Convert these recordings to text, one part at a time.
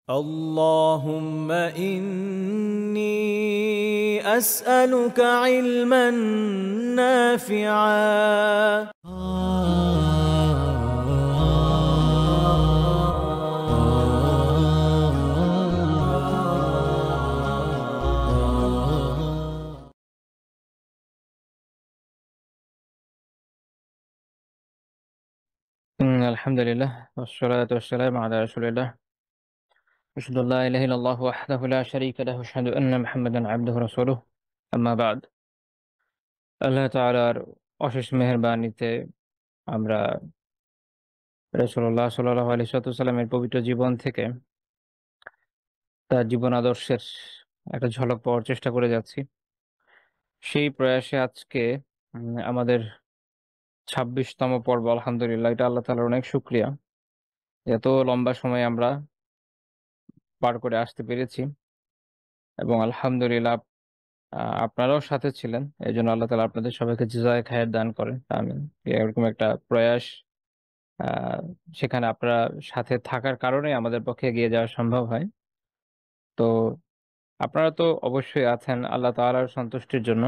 اللهم إني أسألك علما نافعا. الحمد لله والصلاة والسلام على رسول الله أشهد أن لا إله إلا الله وحده لا شريك له وأشهد أن محمدا عبده ورسوله أما بعد আল্লাহ তাআলার অশেষ মেহেরবানিতে আমরা রাসূলুল্লাহ সাল্লাল্লাহু আলাইহি ওয়াসাল্লামের পবিত্র জীবন থেকে তার জীবন আদর্শের একটা ঝলক পাওয়ার চেষ্টা করে যাচ্ছি। সেই প্রয়াসে আজকে আমাদের ২৬তম পর্ব। আলহামদুলিল্লাহ, এটা আল্লাহ তাআলার অনেক শুকরিয়া। এত লম্বা সময় আমরা পার করে আসতে পেরেছি এবং আলহামদুলিল্লাহ আপনারাও সাথে ছিলেন। এজন্য আল্লাহ তাআলা আপনাদের সবাইকে জাযায়ে খায়ের দান করেন। আমিন। এরকম একটা প্রয়াস, আ সেখানে আপনারা সাথে থাকার কারণেই আমাদের পক্ষে এগিয়ে যাওয়া সম্ভব হয়। তো আপনারা তো অবশ্যই আছেন আল্লাহ তাআলার সন্তুষ্টির জন্য।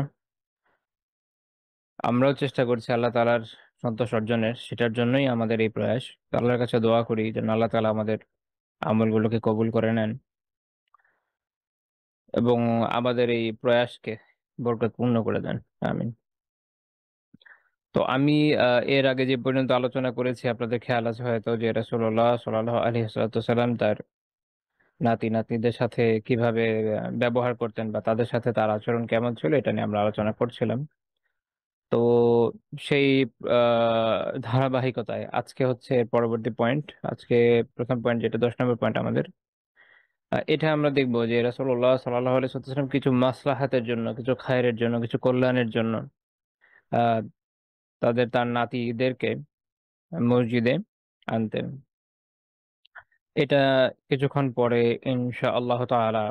আমরাও চেষ্টা করছি আল্লাহ তাআলার সন্তোষ অর্জনের। সেটার জন্যই আমাদের এই প্রয়াস। তো আল্লাহর কাছে দোয়া করি যেন আল্লাহ তাআলা আমাদের আমলগুলোকে কবুল করে নেন এবং আমাদের এই প্রয়াসকে বরকতপূর্ণ করে দেন। আমিন। তো আমি এর আগে যে পর্যন্ত আলোচনা করেছি আপনাদের খেয়াল আছে হয়তো যে রাসূলুল্লাহ সাল্লাল্লাহু আলাইহি ওয়াসাল্লাম তার নাতি-নাতনিদের সাথে কিভাবে ব্যবহার করতেন বা তাদের সাথে তার আচরণ কেমন ছিল এটা নিয়ে আমরা আলোচনা করছিলাম। তো সেই আ ধারাবাহিকতায় আজকে হচ্ছে এর পরবর্তী পয়েন্ট। আজকে ১ম পয়েন্ট যেটা ১০ নম্বর পয়েন্ট আমাদের। এটা আমরা দেখব যে রাসূলুল্লাহ সাল্লাল্লাহু আলাইহি ওয়াসাল্লাম কিছু মাসলাহাতের জন্য, কিছু খায়রের জন্য, কিছু কল্যাণের জন্য আ তার নাতিদেরকে মসজিদে আনতেন। এটা কিছুক্ষণ পরে ইনশাআল্লাহ তাআলা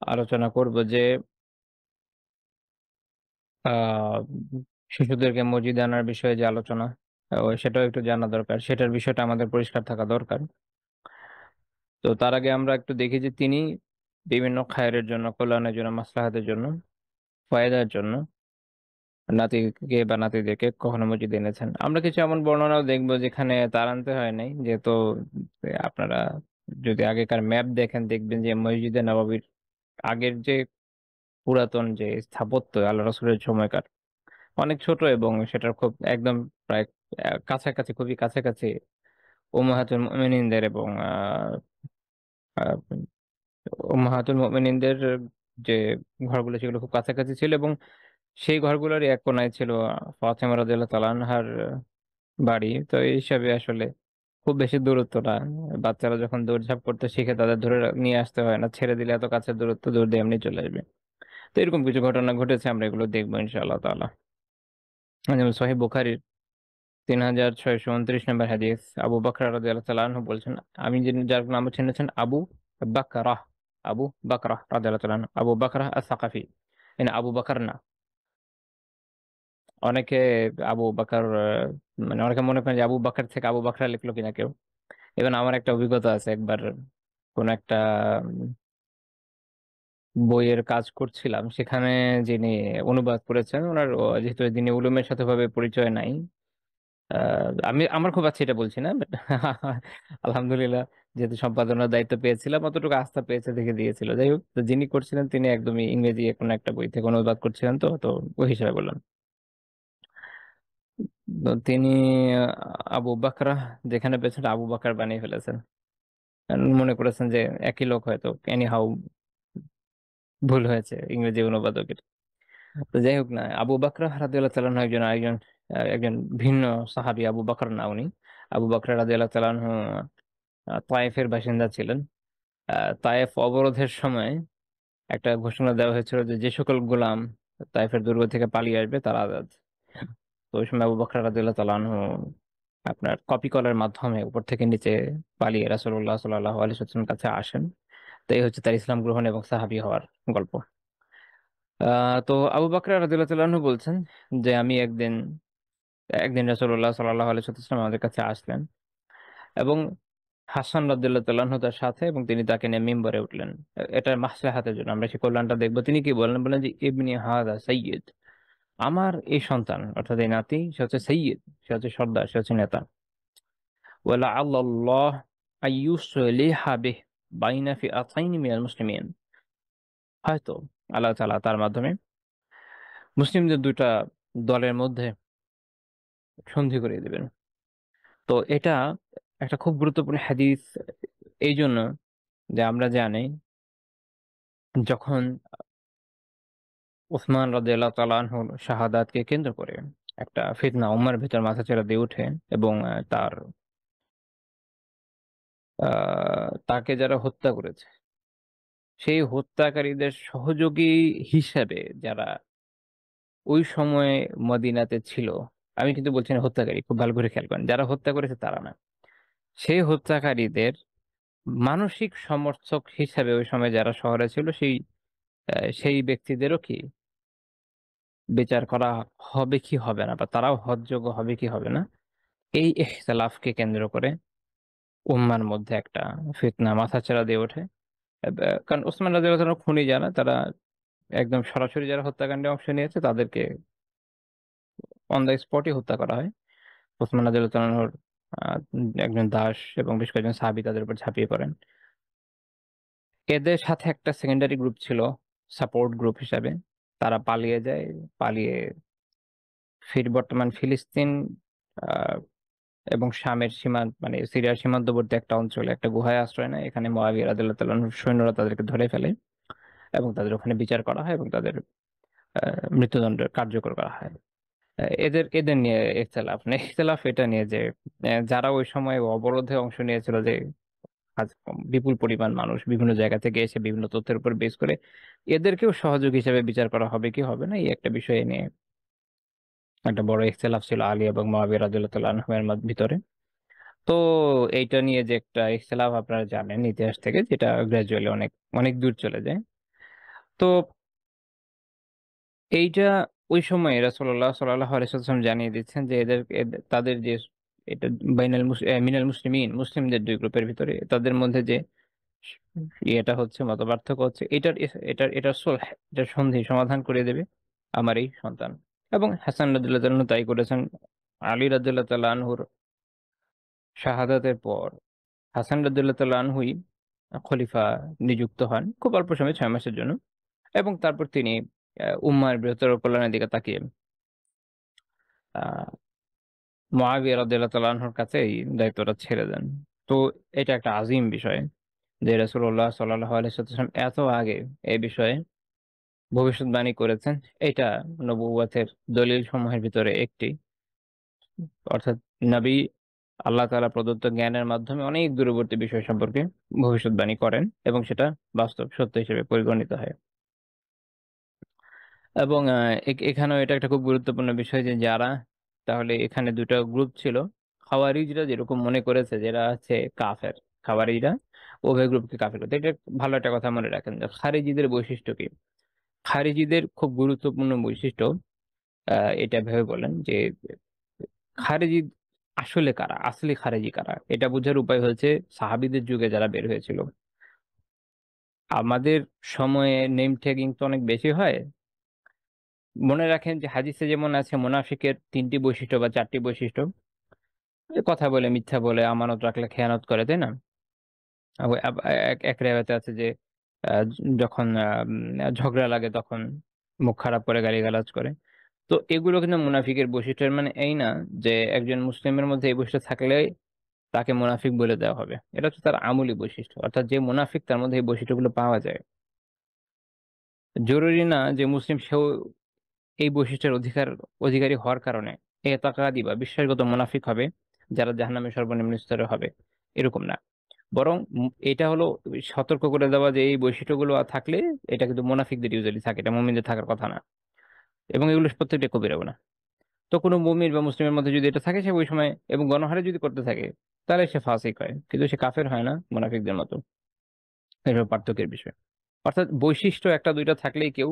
আলোচনা করব যে আ শিশুদেরকে মসজিদে আনার বিষয়ে যে আলোচনা, সেটাও একটু জানা দরকার। সেটার বিষয়টা আমাদের পরিষ্কার থাকা দরকার। তো তার আগে আমরা একটু দেখি যে তিনি বিভিন্ন খায়রের জন্য, কল্যাণের জন্য, মাসলাহাতের জন্য, ফায়দার জন্য নাতিকে বা নাতিদেরকে কখনো মসজিদে এনেছেন। আমরা কিছু এমন বর্ণনাও দেখব যেখানে তার আনতে হয় নাই। যেহেতু আপনারা যদি আগেকার ম্যাপ দেখেন দেখবেন যে মসজিদে নববীর আগের যে পুরাতন যে স্থাপত্য আল্লাহ রাসূলের সময়কার অনেক ছোট এবং সেটার খুব একদম প্রায় কাছাকাছি, খুবই কাছাকাছি উম্মাহাতুল মুমিনিনদের এবং উম্মাহাতুল মুমিনিনদের যে ঘরগুলো সেগুলো খুব কাছাকাছি ছিল এবং সেই ঘরগুলোরই এক কোনায় ছিল ফাতেমা রাদিয়াল্লাহু তাআলা আনহার বাড়ি। তো এই হিসাবে আসলে খুব বেশি দূরত্ব না। বাচ্চারা যখন দৌড়ঝাঁপ করতে শিখে তাদের ধরে নিয়ে আসতে হয় না। ছেড়ে দিলে এত কাছের দূরত্ব দৌড় দিয়ে এমনি চলে আসবে। তো এরকম কিছু ঘটনা ঘটেছে, আমরা এগুলো দেখবো ইনশাআল্লাহ তাআলা। যেমন সহিহ বুখারীর ৩৬২৯ নম্বর হাদিস, আবু বকর রাদিয়াল্লাহু তাআলা আনহু বলছেন, আমি যার নাম শুনেছেন আবু বাকরাহ, আবু বাকরাহ রাদিয়াল্লাহু তাআলা আনহু, আবু বাকরাহ আস-সাকাফি। আবু বকর না। অনেকে আবু বকর মানে অনেকে মনে করেন যে আবু বকর থেকে আবু বাকরা লিখলো কিনা কেউ। এবং আমার একটা অভিজ্ঞতা আছে, একবার কোন একটা বইয়ের কাজ করছিলাম, সেখানে যিনি অনুবাদ করেছেন ওনার যেহেতু যিনি উলুমের সাথে ভাবে পরিচয় নাই, আমি আমার খুব আছে এটা বলছি না, বাট আলহামদুলিল্লাহ যেহেতু সম্পাদনার দায়িত্ব পেয়েছিলাম অতটুকু আস্থা পেয়েছে দেখে দিয়েছিল। যাই হোক, তো যিনি করছিলেন তিনি একদমই ইংরেজি কোনো একটা বই থেকে অনুবাদ করছিলেন, তো তো ওই হিসাবে বললাম। তো তিনি আবু বাকরা যেখানে পেয়েছেন আবু বাকর বানিয়ে ফেলেছেন। মনে করেছেন যে একই লোক, হয়তো এনি হাউ ভুল হয়েছে ইংরেজি অনুবাদকের। তো যাই হোক না, আবু বাকর রাদিয়াল্লাহু তাআলা আনহু একজন ভিন্ন সাহাবী। আবু বকর না উনি। আবু বকর রাদিয়াল্লাহু তাআলা আনহু তায়েফের বাসিন্দা ছিলেন। তায়েফ অবরোধের সময় একটা ঘোষণা দেওয়া হয়েছিল যে যে সকল গোলাম তায়েফের দুর্গ থেকে পালিয়ে আসবে তারা আজাদ। তো ওই সময় আবু বকর রাদিয়াল্লাহু তাআলা আনহু আপনার কপি কলের মাধ্যমে উপর থেকে নিচে পালিয়ে রাসূলুল্লাহ সাল্লাল্লাহু আলাইহি ওয়াসাল্লামের কাছে আসেন। তো এই হচ্ছে তার ইসলাম গ্রহণ এবং সাহাবী হওয়ার গল্প। তো আবু বকর রাদিয়াল্লাহু তাআলা আনহু বলছেন যে আমি একদিন একদিন রাসূলুল্লাহ সাল্লাল্লাহু আলাইহি ওয়াসাল্লাম আমাদের কাছে আসলেন এবং হাসান রাদিয়াল্লাহু তাআলা আনহু তার সাথে, এবং তিনি তাকে নিয়ে মিম্বরে উঠলেন। এটার মাসলাহাতের জন্য আমরা সেই কল্যাণটা দেখবো। তিনি কি বললেন? বললেন যে ইবনি হাদা সাইয়্যিদ, আমার এই সন্তান অর্থাৎ এই নাতি, সে হচ্ছে সাইয়্যিদ, সে হচ্ছে সর্দার, সে হচ্ছে নেতা। ওয়ালা আল্লাহ আইয়ুসলিহা বিহ বাইনা ফিআতাইনি মিনাল মুসলিমিন, হয়তো আল্লাহ তাআলা তার মাধ্যমে মুসলিমদের দুইটা দলের মধ্যে সন্ধি করিয়ে দেবেন। তো এটা একটা খুব গুরুত্বপূর্ণ হাদিস এই জন্য যে আমরা জানি যখন উসমান রাদিয়াল্লাহু তাআলা আনহুর শাহাদাতকে কেন্দ্র করে একটা ফিতনা উম্মার ভিতর মাথাচাড়া দিয়ে ওঠে, এবং তাকে যারা হত্যা করেছে সেই হত্যাকারীদের সহযোগী হিসাবে যারা ওই সময়ে মদিনাতে ছিল, আমি কিন্তু বলছি না হত্যাকারী, খুব ভালো করে খেয়াল করেন, যারা হত্যা করেছে তারা না, সেই হত্যাকারীদের মানসিক সমর্থক হিসাবে ওই সময় যারা শহরে ছিল সেই ব্যক্তিদেরও কি বিচার করা হবে কি হবে না, বা তারাও হজযোগ্য হবে কি হবে না, এই ইখতিলাফকে কেন্দ্র করে উম্মার মধ্যে একটা ফিতনা মাথাচাড়া দিয়ে ওঠে। কারণ ওসমান রাদিয়াল্লাহু তাআলা খুনি যারা, তারা একদম সরাসরি যারা হত্যাকাণ্ডে অংশ নিয়েছে তাদেরকে অন দ্য স্পটই হত্যা করা হয়। ওসমান রাদিয়াল্লাহু তাআলার একজন দাস এবং বেশ কয়েকজন সাহাবী তাদের উপর ঝাঁপিয়ে পড়েন। এদের সাথে একটা সেকেন্ডারি গ্রুপ ছিল সাপোর্ট গ্রুপ হিসাবে, তারা পালিয়ে যায়। পালিয়ে বর্তমান ফিলিস্তিন আহ, এবং শামের সীমান্ত মানে সিরিয়ার সীমান্তবর্তী একটা অঞ্চলে একটা গুহায় আশ্রয় নেয়। এখানে মুআবিয়া রাদিয়াল্লাহু তাআলার সৈন্যরা তাদেরকে ধরে ফেলে এবং তাদের ওখানে বিচার করা হয় এবং তাদের মৃত্যুদণ্ড কার্যকর করা হয়। এদের এদের নিয়ে ইখতিলাফ নেই, ইখতিলাফ এটা নিয়ে যে যারা ওই সময় অবরোধে অংশ নিয়েছিল, যে বিপুল পরিমাণ মানুষ বিভিন্ন জায়গা থেকে এসে বিভিন্ন তথ্যের উপর বেস করে এদেরকেও সহযোগী হিসেবে বিচার করা হবে কি হবে না, এই একটা বিষয় নিয়ে একটা বড় ইখতিলাফ ছিল আলী এবং মুআবিয়া রাদিয়াল্লাহু তাআলা আনহুমের ভিতরে। তো এইটা নিয়ে যে একটা ইখতিলাফ আপনারা জানেন ইতিহাস থেকে, যেটা গ্রাজুয়ালি অনেক অনেক দূর চলে যায়। তো এইটা ওই সময় রাসূলুল্লাহ সাল্লাল্লাহু আলাইহি ওয়াসাল্লাম জানিয়ে দিচ্ছেন যে তাদের যে এটা মিনাল মুসলিমিন, মুসলিমদের দুই গ্রুপের ভিতরে তাদের মধ্যে যে এটা হচ্ছে মতপার্থক্য হচ্ছে, এটার সুলহ, এটার সন্ধি সমাধান করে দেবে আমার এই সন্তান। এবং হাসান রাদিয়াল্লাহু তাআলা আনহু তাই করেছেন। আলী রাদিয়াল্লাহু তাআলা আনহুর শাহাদাতের পর হাসান রাদিয়াল্লাহু তাআলা আনহুই খলিফা নিযুক্ত হন খুব অল্প সময়, 6 মাসের জন্য। এবং তারপর তিনি উম্মার বৃহত্তর কল্যাণের দিকে তাকিয়ে আহ মুআবিয়া রাদিয়াল্লাহু তাআলা আনহুর কাছে এই দায়িত্বটা ছেড়ে দেন। তো এটা একটা আজিম বিষয় যে রাসূলুল্লাহ সাল্লাল্লাহু আলাইহি ওয়াসাল্লাম এত আগে এই বিষয়ে ভবিষ্যৎবাণী করেছেন। এটা নবুয়তের দলিল সমূহের ভিতরে একটি, অর্থাৎ নবী আল্লাহ তাআলা প্রদত্ত জ্ঞানের মাধ্যমে অনেক দূরবর্তী বিষয় সম্পর্কে ভবিষ্যৎবাণী করেন এবং সেটা বাস্তব সত্য হিসেবে পরিগণিত হয়। এবং এখানেও এটা একটা খুব গুরুত্বপূর্ণ বিষয় যে যারা, তাহলে এখানে দুটো গ্রুপ ছিল। খাওয়ারিজরা যেরকম মনে করেছে যেটা আছে কাফের, খাওয়ারিজরা উভয় গ্রুপকে কাফের করতে, এটা ভালো একটা কথা মনে রাখেন যে খারিজিদের বৈশিষ্ট্য কি। খারিজিদের খুব গুরুত্বপূর্ণ বৈশিষ্ট্য এটা ভেবে বলেন যে খারিজি আসলে কারা, আসলে খারিজি কারা, এটা বোঝার উপায় হচ্ছে সাহাবীদের যুগে যারা বের হয়েছিল। আমাদের সময়ে নেম ট্যাগিং তো অনেক বেশি হয়। মনে রাখেন যে হাদিসে যেমন আছে মুনাফিকের 3টি বৈশিষ্ট্য বা 4টি বৈশিষ্ট্য, যে কথা বলে, মিথ্যা বলে, আমানত রাখলে খেয়ানত করে, তাই না? এক এক রেওয়ায়তে আছে যে যখন ঝগড়া লাগে তখন মুখ খারাপ করে, গালিগালাজ করে। তো এগুলো কিন্তু মুনাফিকের বৈশিষ্ট্য। এর মানে এই না যে একজন মুসলিমের মধ্যে এই বৈশিষ্ট্য থাকলে তাকে মুনাফিক বলে দেওয়া হবে। এটা হচ্ছে তার আমূলী বৈশিষ্ট্য, অর্থাৎ যে মুনাফিক তার মধ্যে এই বৈশিষ্ট্যগুলো পাওয়া যায়। জরুরি না যে মুসলিম সেও এই বৈশিষ্ট্যের অধিকারী হওয়ার কারণে এতাকাদি বা বিশ্বাসগত মুনাফিক হবে, যারা জাহান্নামের সর্বনিম্ন স্তরে হবে, এরকম না। বরং এটা হলো সতর্ক করে দেওয়া যে এই বৈশিষ্ট্যগুলো থাকলে এটা কিন্তু মুনাফিকদের ইউজুয়ালি থাকে, এটা মুমিনদের থাকার কথা না। এবং এগুলো প্রত্যেকটা কবিরা গুনাহ। তো কোনো মুমিন বা মুসলিমের মধ্যে যদি এটা থাকে, সে ওই সময় এবং গণহারে যদি করতে থাকে, তাহলে সে ফাসিক হয়, কিন্তু সে কাফের হয় না মুনাফিকদের মতো। এটা পার্থক্যের বিষয়। অর্থাৎ বৈশিষ্ট্য একটা দুইটা থাকলেই কেউ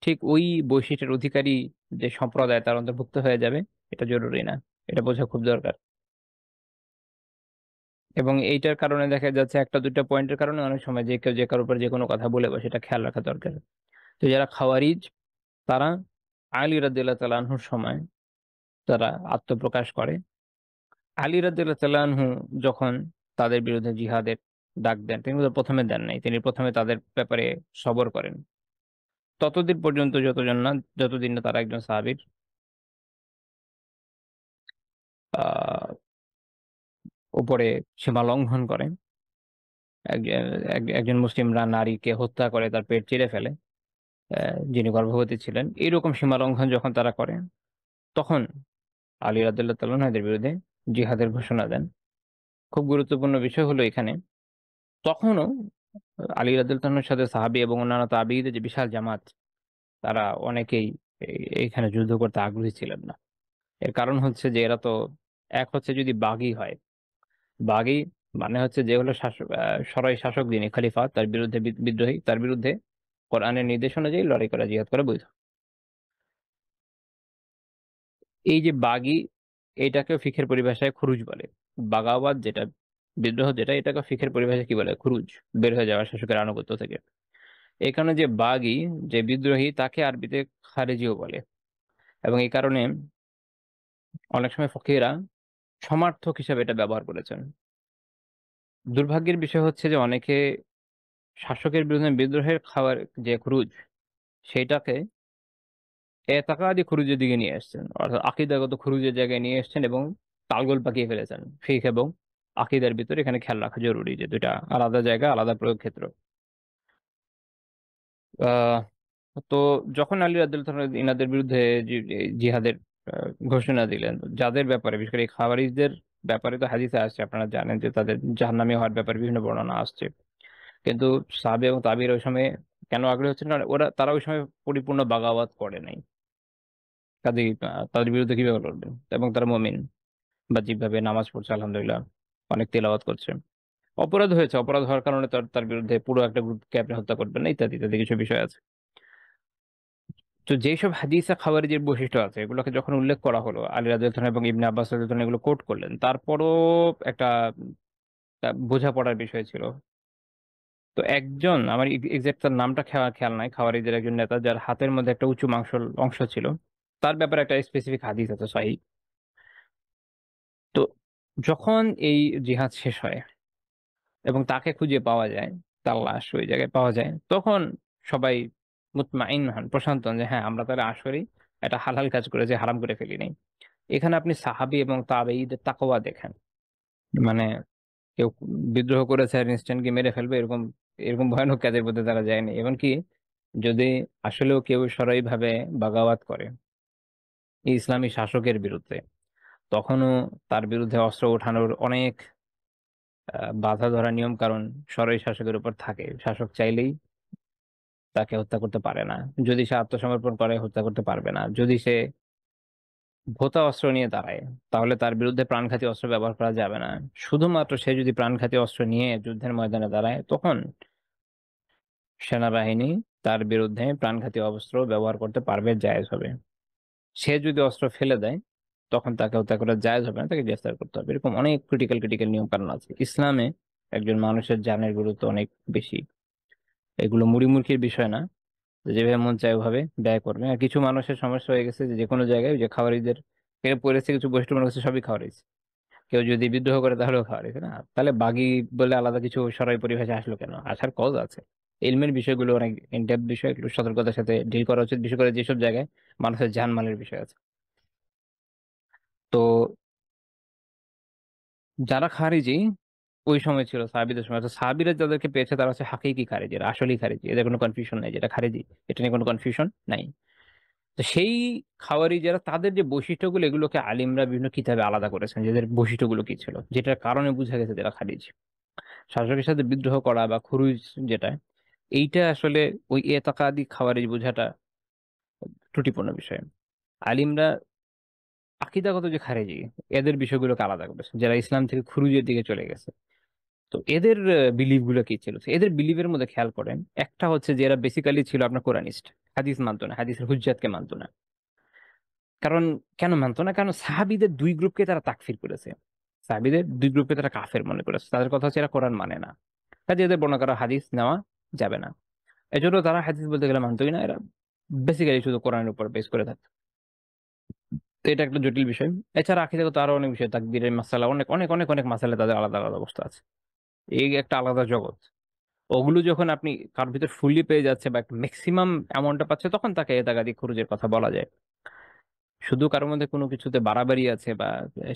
ঠিক ওই বৈশিষ্ট্যের অধিকারী যে সম্প্রদায় তার অন্তর্ভুক্ত হয়ে যাবে, এটা জরুরি না। এটা বোঝা খুব দরকার। এবং এইটার কারণে দেখা যাচ্ছে একটা দুইটা পয়েন্টের কারণে অনেক সময় যে কেউ যে কারোর উপর যে কোনো কথা বলে বসে, এটা খেয়াল রাখা দরকার। তো যারা খাওয়ারিজ, তারা আলী রাদিয়াল্লাহু তাআলা আনহুর সময় তারা আত্মপ্রকাশ করে। আলী রাদিয়াল্লাহু তাআলা আনহু যখন তাদের বিরুদ্ধে জিহাদের ডাক দেন, তিনি তো প্রথমে দেন নাই, তিনি প্রথমে তাদের ব্যাপারে সবর করেন ততদিন পর্যন্ত যতদিন না তারা একজন সাহাবীর আহ উপরে সীমা লঙ্ঘন করে, একজন মুসলিমরা নারীকে হত্যা করে তার পেট চিরে ফেলে, যিনি গর্ভবতী ছিলেন, এইরকম সীমা লঙ্ঘন যখন তারা করে, তখন আলী রাদিয়াল্লাহু তাআলা আনহু এদের বিরুদ্ধে জিহাদের ঘোষণা দেন। খুব গুরুত্বপূর্ণ বিষয় হলো এখানে, তখনও আলী রাদিয়াল্লাহু তাআলার সাথে সাহাবী এবং অন্যান্য তাবিঈদের যে বিশাল জামাত, তারা অনেকেই এখানে যুদ্ধ করতে আগ্রহী ছিলেন না। এর কারণ হচ্ছে যে এরা তো, এক হচ্ছে যদি বাগী হয়, বাগী মানে হচ্ছে যে হলো শাসক, সরাই শাসক যিনি খলিফা, তার বিরুদ্ধে বিদ্রোহী, তার বিরুদ্ধে কোরআনের নির্দেশ অনুযায়ী লড়াই করা, জিহাদ করা বৈধ। এই যে বাগী, এটাকেও ফিখের পরিভাষায় খুরুজ বলে। বাগাওয়াত যেটা, বিদ্রোহ যেটা, এটাকে ফিখের পরিভাষায় কি বলে? খুরুজ, বের হয়ে যাওয়া শাসকের আনুগত্য থেকে। এখানে যে বাগী, যে বিদ্রোহী, তাকে আরবিতে খারেজিও বলে। এবং এই কারণে অনেক সময় ফকিরা সমার্থক হিসেবে এটা ব্যবহার করেছেন। দুর্ভাগ্যের বিষয় হচ্ছে যে অনেকে শাসকের বিরুদ্ধে বিদ্রোহের খাওয়ার যে খুরুজ, সেইটাকে এতাকাদি খুরুজের দিকে নিয়ে এসেছেন, অর্থাৎ আকীদাগত খুরুজের জায়গায় নিয়ে এসেছেন এবং তালগোল পাকিয়ে ফেলেছেন। ফিকহ এবং আকীদার ভিতরে এখানে খেয়াল রাখা জরুরি যে দুইটা আলাদা জায়গা, আলাদা প্রয়োগ ক্ষেত্র। আহ তো যখন আলী রাদিয়াল্লাহু তাআলা ইনাদের বিরুদ্ধে জিহাদের ঘোষণা দিলেন, যাদের ব্যাপারে বিশেষ করে এই খাওয়ারিজদের ব্যাপারে তো হাদিসে আসছে, আপনারা জানেন যে তাদের জাহান্নামী হওয়ার ব্যাপারে বিভিন্ন বর্ণনা আসছে। কিন্তু সাহাবে এবং তাবির ওই সময় কেন আগ্রহী হচ্ছেন? কারণ তারা ওই সময় পরিপূর্ণ বাগাওয়াত করে নাই। কাজেই তাদের বিরুদ্ধে কিভাবে লড়বেন? এবং তারা মুমিন, বাহ্যিকভাবে নামাজ পড়ছে আলহামদুলিল্লাহ, অনেক তেলাওয়াত করছে। অপরাধ হয়েছে, অপরাধ হওয়ার কারণে তার তার বিরুদ্ধে পুরো একটা গ্রুপকে আপনি হত্যা করবেন না, ইত্যাদি ইত্যাদি কিছু বিষয় আছে। তো যেসব হাদিসে খাওয়ারিজের বৈশিষ্ট্য আছে, এগুলোকে যখন উল্লেখ করা হলো, আলী রাদিয়াল্লাহু আনহু এবং ইবনে আব্বাস রাদিয়াল্লাহু আনহু এগুলো কোট করলেন, তারপরও একটা বোঝাপড়ার বিষয় ছিল। তো একজন, আমার এক্সাক্ট তার নামটা খেয়াল নাই, খাওয়ারিজের একজন নেতা, যার হাতের মধ্যে একটা উঁচু অংশ ছিল, তার ব্যাপারে একটা স্পেসিফিক হাদিস আছে সহিহ। তো যখন এই জিহাদ শেষ হয় এবং তাকে খুঁজে পাওয়া যায়, তার লাশ ওই জায়গায় পাওয়া যায়, তখন সবাই মুতমাইন হন, প্রশান্ত হন যে হ্যাঁ, আমরা তাহলে আসলেই একটা হালাল কাজ করেছি, হারাম করে ফেলি নাই। এখানে আপনি সাহাবী এবং তাবেঈদের তাকওয়া দেখেন। মানে কেউ বিদ্রোহ করেছে আর ইনস্ট্যান্ট গিয়ে মেরে ফেলবে, এরকম এরকম ভয়ানক কাজের মধ্যে তারা যায়নি। এমনকি যদি আসলেও কেউ সরাইভাবে বাগাওয়াত করে এই ইসলামী শাসকের বিরুদ্ধে, তখনও তার বিরুদ্ধে অস্ত্র ওঠানোর অনেক বাধা ধরা নিয়ম কারণ সরাই শাসকের উপর থাকে। শাসক চাইলেই তাকে হত্যা করতে পারে না, যদি সে আত্মসমর্পণ করে হত্যা করতে পারবে না। যদি সে ভোতা অস্ত্র নিয়ে দাঁড়ায়, তাহলে তার বিরুদ্ধে প্রাণঘাতী অস্ত্র ব্যবহার করা যাবে না। শুধুমাত্র সে যদি প্রাণঘাতী অস্ত্র নিয়ে যুদ্ধের ময়দানে দাঁড়ায়, তখন সেনাবাহিনী তার বিরুদ্ধে প্রাণঘাতী অস্ত্র ব্যবহার করতে পারবে, জায়েজ হবে। সে যদি অস্ত্র ফেলে দেয়, তখন তাকে হত্যা করা জায়েজ হবে না, তাকে গ্রেফতার করতে হবে। এরকম অনেক ক্রিটিক্যাল ক্রিটিক্যাল নিয়ম কানুন আছে ইসলামে। একজন মানুষের জানের গুরুত্ব অনেক বেশি। এগুলো মুড়িমুড়কির বিষয় না, যে যেভাবে মন চায় ওভাবে ব্যয় করবে। আর কিছু মানুষের সমস্যা হয়ে গেছে যে যে কোনো জায়গায় যে খাওয়ারিদের পেয়ে পড়েছে, কিছু বৈষ্ণব মনে করছে সবই খাওয়ারিজ, কেউ যদি বিদ্রোহ করে তাহলেও খাওয়ারিজ না। তাহলে বাগী বলে আলাদা কিছু সরাই পরিভাষা আসলো কেন? আসার কজ আছে। ইলমের বিষয়গুলো অনেক ইনডেপথ বিষয়, একটু সতর্কতার সাথে ডিল করা উচিত, বিশেষ করে যেসব জায়গায় মানুষের জানমালের বিষয় আছে। তো যারা খারিজি ওই সময় ছিল সাহাবীদের সময়, তো সাহাবীরা যাদেরকে পেয়েছে তারা হচ্ছে হাকিকি খারিজি, এরা আসলেই খারিজি, এদের কোনো কনফিউশন নাই যেটা খারিজি, এটা নিয়ে কোনো কনফিউশন নাই। তো সেই খাওয়ারিজারা, তাদের যে বৈশিষ্ট্যগুলো, এগুলোকে আলিমরা বিভিন্ন কিতাবে আলাদা করেছেন, যে এদের বৈশিষ্ট্যগুলো কি ছিল, যেটার কারণে বোঝা গেছে যারা খারিজি। শাসকের সাথে বিদ্রোহ করা বা খুরুজ যেটা, এইটা আসলে ওই এতাকাদি খাওয়ারিজ বোঝাটা ত্রুটিপূর্ণ বিষয়। আলিমরা আকীদাগত যে খারিজি, এদের বিষয়গুলোকে আলাদা করেছেন, যারা ইসলাম থেকে খুরুজের দিকে চলে গেছে। তো এদের বিলিভ গুলো কি ছিল? তো এদের বিলিভের মধ্যে খেয়াল করেন, একটা হচ্ছে যে এরা বেসিক্যালি ছিল আপনার কোরআনিস্ট, হাদিস মানতো না, হাদিসের হুজ্জাতকে মানতো না। কারণ কেন মানতো না? কারণ সাহাবীদের দুই গ্রুপকে তারা তাকফির করেছে। সাহাবীদের দুই গ্রুপে তারা কাফের মনে করেছে, তাদের কথা হচ্ছে এরা কোরআন মানে না, কাজে এদের বর্ণনা করা হাদিস নেওয়া যাবে না। এজন্য তারা হাদিস বলতে গেলে মানতই না, এরা বেসিক্যালি শুধু কোরআনের উপর বেস করে থাকে। তো এটা একটা জটিল বিষয়। এছাড়া আকিদাগত আরো অনেক বিষয়, তাকদীরের মাসালা, অনেক অনেক অনেক অনেক মাসালা তাদের আলাদা আলাদা অবস্থা আছে। এই একটা আলাদা জগৎ। ওগুলো যখন আপনি কার ভিতর ফুললি পেয়ে যাচ্ছে বা একটা ম্যাক্সিমাম অ্যামাউন্টটা পাচ্ছে, তখন তাকে এদাগাদি খুরুজের কথা বলা যায়। শুধু কারোর মধ্যে কোনো কিছুতে বাড়াবাড়ি আছে বা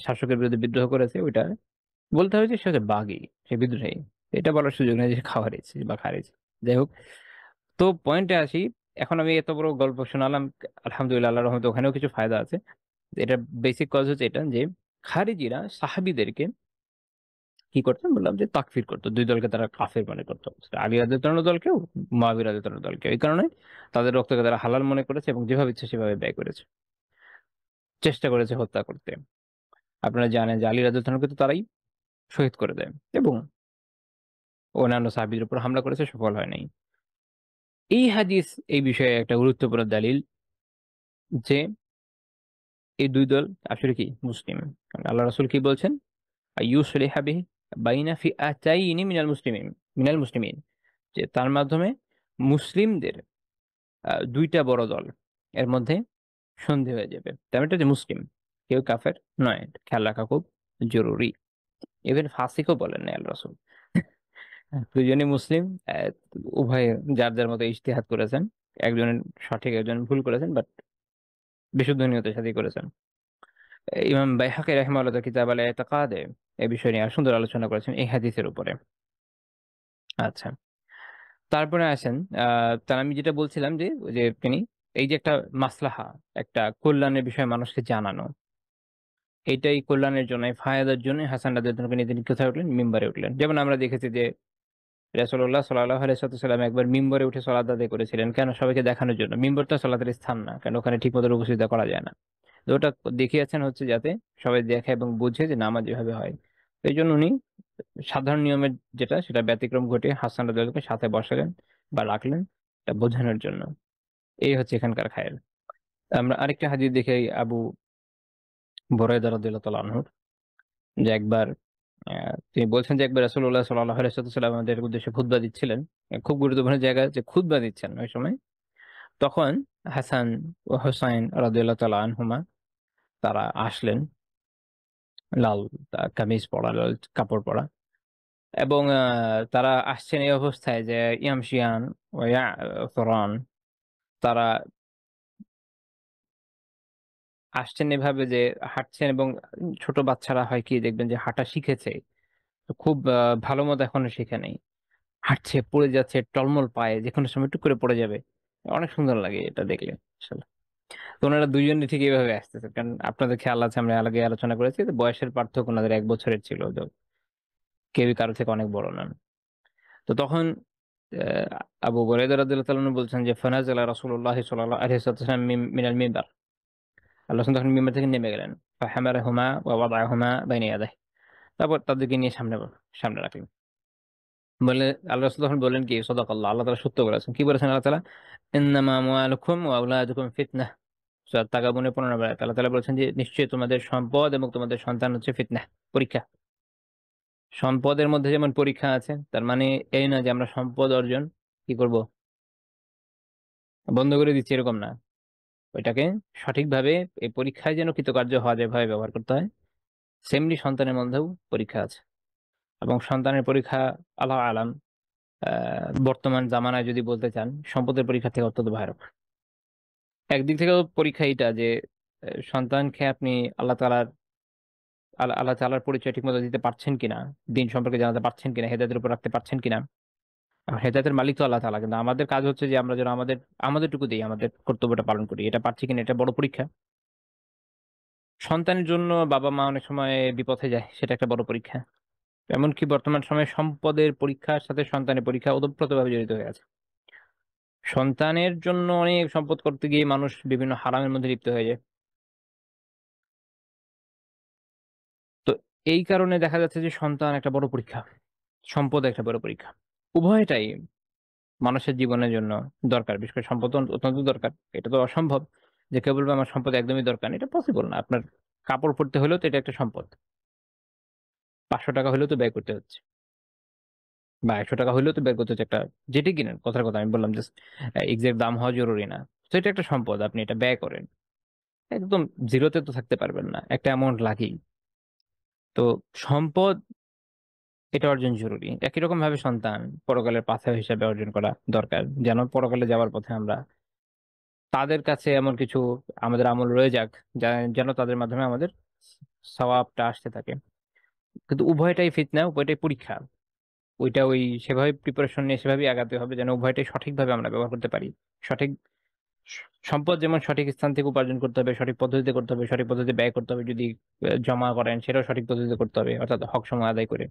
শাসকের বিরুদ্ধে বিদ্রোহ করেছে, ওইটা বলতে হবে যে সে হচ্ছে বাগী, সে বিদ্রোহী। এটা বলার সুযোগ নেই যে খাওয়ারিজ বা খারিজ। যাই হোক, তো পয়েন্টে আসি। এখন আমি এত বড় গল্প শোনালাম, আলহামদুলিল্লাহ আল্লাহর রহমতে ওখানেও কিছু ফায়দা আছে। এটা বেসিক কজ হচ্ছে এটা যে খারিজিরা সাহাবীদেরকে কি করতেন বললাম যে তাকফির করতো, দুই দলকে তারা কাফের মনে করতো, সেটা আলী রাদিয়াল্লাহু দলকেও, মুআবিয়া রাদিয়াল্লাহু দলকেও। এই কারণে তাদের রক্তকে তারা হালাল মনে করেছে এবং যেভাবে ইচ্ছা সেভাবে ব্যয় করেছে, চেষ্টা করেছে হত্যা করতে। আপনারা জানেন যে আলী রাদিয়াল্লাহুকে তো তারাই শহীদ করে দেয় এবং অন্যান্য সাহাবীদের উপর হামলা করেছে, সফল হয় নাই। এই হাদিস এই বিষয়ে একটা গুরুত্বপূর্ণ দালিল যে এই দুই দল আসলে কি মুসলিম। কারণ আল্লাহ রাসূল কি বলছেন, আইয়ুসলিহা বিহি বাইনা ফিআতাইনি মিনাল মুসলিমিন, যে তার মাধ্যমে মুসলিমদের দুইটা বড় দল এর মধ্যে সন্ধি হয়ে যাবে। তেমন এটা যে মুসলিম কেউ কাফের নয়, এটা খেয়াল রাখা খুব জরুরি। ইভেন ফাসিকও বলেন না আল্লাহ রাসূল। দুজনই মুসলিম। আহ, উভয়ে যার যার মতো ইজতিহাদ করেছেন, একজন সঠিক একজন ভুল করেছেন, বাট বিশুদ্ধ নিয়তের সাথেই করেছেন। ইমাম বাইহাকী রাহিমাহুল্লাহ তার কিতাব আল ইতিকাদে এই বিষয় নিয়ে সুন্দর আলোচনা করেছেন এই হাদিসের উপরে। আচ্ছা, তারপরে আসেন, তার আমি যেটা বলছিলাম যে ওই যে তিনি এই যে একটা মাসলাহা, একটা কল্যাণের বিষয়ে মানুষকে জানানো, এইটাই কল্যাণের জন্য, এই ফায়দার জন্য হাসান রাদিয়াল্লাহু আনহু তিনি কোথায় উঠলেন, মিম্বারে উঠলেন। যেমন আমরা দেখেছি যে রাসূলুল্লাহ সাল্লাল্লাহু আলাইহি ওয়াসাল্লাম একবার মিম্বরে উঠে সালাত আদায় করেছিলেন, কেন? সবাইকে দেখানোর জন্য। মিম্বর তো সালাতের স্থান না, কারণ ওখানে ঠিক মতো রুকু সিজদা করা যায় না। তো ওটা দেখিয়েছেন হচ্ছে যাতে সবাই দেখে এবং বুঝে যে নামাজ যেভাবে হয়। তো এই জন্য উনি সাধারণ নিয়মের যেটা সেটা ব্যতিক্রম ঘটিয়ে হাসান রাদিয়াল্লাহুকে সাথে বসালেন বা রাখলেন, এটা বোঝানোর জন্য। এই হচ্ছে এখানকার খায়ের। আমরা আরেকটা হাদিস দেখে আবু বুরায়দা রাদিয়াল্লাহু তাআলা আনহু, যে একবার তিনি বলছেন যে একবার রাসূলুল্লাহ সাল্লাল্লাহু আলাইহি ওয়াসাল্লাম আমাদের উদ্দেশ্যে খুতবা দিচ্ছিলেন, খুব গুরুত্বপূর্ণ জায়গায় যে খুতবা দিচ্ছেন ওই সময়। তখন হাসান ও হুসাইন রাদিয়াল্লাহু তাআলা আনহুমা তারা আসলেন, লাল কামিজ পরা, লাল কাপড় পরা, এবং তারা আসছেন এই অবস্থায় যে ইয়ামশিয়ান ও ইয়াসরান, তারা আসছেন এভাবে যে হাঁটছেন, এবং ছোট বাচ্চারা হয় কি দেখবেন যে হাঁটা শিখেছে, তো খুব ভালো মতো এখনো শিখে নেই, হাঁটছে পড়ে যাচ্ছে টলমল পায়ে, যে কোনো সময় টুক করে পড়ে যাবে। অনেক সুন্দর লাগে এটা দেখলে আসলে। তো ওনারা দুইজনই ঠিক এইভাবে আসতেছে, কারণ আপনাদের খেয়াল আছে আমরা আগে আলোচনা করেছি যে বয়সের পার্থক্য ওনাদের 1 বছরের ছিল, তো কেউই কারো থেকে অনেক বড় নন। তো তখন আবু বুরায়দা রাদিয়াল্লাহু তাআলা আনহু বলছেন যে ফানাজালা রাসূলুল্লাহ সাল্লাল্লাহু আলাইহি ওয়াসাল্লাম মিনাল মিম্বার, আল্লাহ রাসূল তখন মিম্বার থেকে নেমে গেলেন। ফাহামারাহুমা ওয়া ওয়াদাআহুমা বাইনা ইয়াদাইহি, তারপর তাদেরকে নিয়ে সামনে সামনে রাখলেন। বলে আল্লাহ রাসূল তখন বললেন কি, সাদাকাল্লাহ, আল্লাহ তাআলা সত্য বলেছেন। কি বলেছেন আল্লাহ তাআলা? ইন্নামা আমওয়ালুকুম ওয়া আওলাদুকুম ফিতনাহ। সূরা তাগাবুনের 15 আয়াত আল্লাহ তাআলা বলেছেন যে নিশ্চয়ই তোমাদের সম্পদ এবং তোমাদের সন্তান হচ্ছে ফিতনাহ, পরীক্ষা। সম্পদের মধ্যে যেমন পরীক্ষা আছে, তার মানে এই না যে আমরা সম্পদ অর্জন কি করব, বন্ধ করে দিচ্ছি, এরকম না। ওইটাকে সঠিকভাবে এই পরীক্ষায় যেন কৃতকার্য হওয়া যায় ভাবে ব্যবহার করতে হয়। সেমনি সন্তানের মধ্যেও পরীক্ষা আছে, এবং সন্তানের পরীক্ষা আল্লাহ আলাম বর্তমান জামানায় যদি বলতে চান সম্পদের পরীক্ষা থেকে অত্যন্ত ভয়ানক। একদিক থেকে পরীক্ষা এটা যে সন্তানকে আপনি আল্লাহ তাআলার আল্লাহ তাআলার পরিচয় ঠিকমতো দিতে পারছেন কিনা, দিন সম্পর্কে জানাতে পারছেন কিনা, হেদায়েতের উপর রাখতে পারছেন কিনা। হেদায়েতের মালিক তো আল্লাহ তাআলা, কিন্তু আমাদের কাজ হচ্ছে যে আমরা যেন আমাদেরটুকু দিই, আমাদের কর্তব্যটা পালন করি। এটা পারছি কিনা, এটা বড় পরীক্ষা। সন্তানের জন্য বাবা মা অনেক সময় বিপথে যায়, সেটা একটা বড় পরীক্ষা। এমনকি বর্তমান সময়ে সম্পদের পরীক্ষার সাথে সন্তানের পরীক্ষা ওতপ্রোতভাবে জড়িত হয়ে আছে। সন্তানের জন্য অনেক সম্পদ করতে গিয়ে মানুষ বিভিন্ন হারামের মধ্যে লিপ্ত হয়ে যায়। তো এই কারণে দেখা যাচ্ছে যে সন্তান একটা বড় পরীক্ষা, সম্পদ একটা বড় পরীক্ষা। উভয়টাই মানুষের জীবনের জন্য দরকার, বিশেষ করে সম্পদ অত্যন্ত দরকার। এটা তো অসম্ভব যে কেবল আমার সম্পদ একদমই দরকার নেই, এটা পসিবল না। আপনার কাপড় পরতে হলেও তো এটা একটা সম্পদ। 500 টাকা হলেও তো ব্যয় করতে হচ্ছে, বা 100 টাকা হলেও তো ব্যয় করতে হচ্ছে একটা, যেটি কিনেন, কথার কথা আমি বললাম, জাস্ট এক্সাক্ট দাম হওয়া জরুরি না। তো এটা একটা সম্পদ, আপনি এটা ব্যয় করেন, একদম জিরোতে তো থাকতে পারবেন না, একটা অ্যামাউন্ট লাগেই। তো সম্পদ এটা অর্জন জরুরি। একই রকম ভাবে সন্তান পরকালের পাথেয় হিসাবে অর্জন করা দরকার, যেন পরকালে যাওয়ার পথে আমরা তাদের কাছে এমন কিছু আমাদের আমল রয়ে যাক যেন তাদের মাধ্যমে আমাদের সওয়াবটা আসতে থাকে। কিন্তু উভয়টাই ফিতনা, উভয়টাই পরীক্ষা। ওইটা ওই সেভাবে প্রিপারেশন নিয়ে সেভাবেই আগাতে হবে যেন উভয়টাই সঠিকভাবে আমরা ব্যবহার করতে পারি। সঠিক সম্পদ যেমন সঠিক স্থান থেকে উপার্জন করতে হবে, সঠিক পদ্ধতিতে করতে হবে, সঠিক পদ্ধতিতে ব্যয় করতে হবে, যদি জমা করেন সেটাও সঠিক পদ্ধতিতে করতে হবে, অর্থাৎ হক সময় আদায় করে।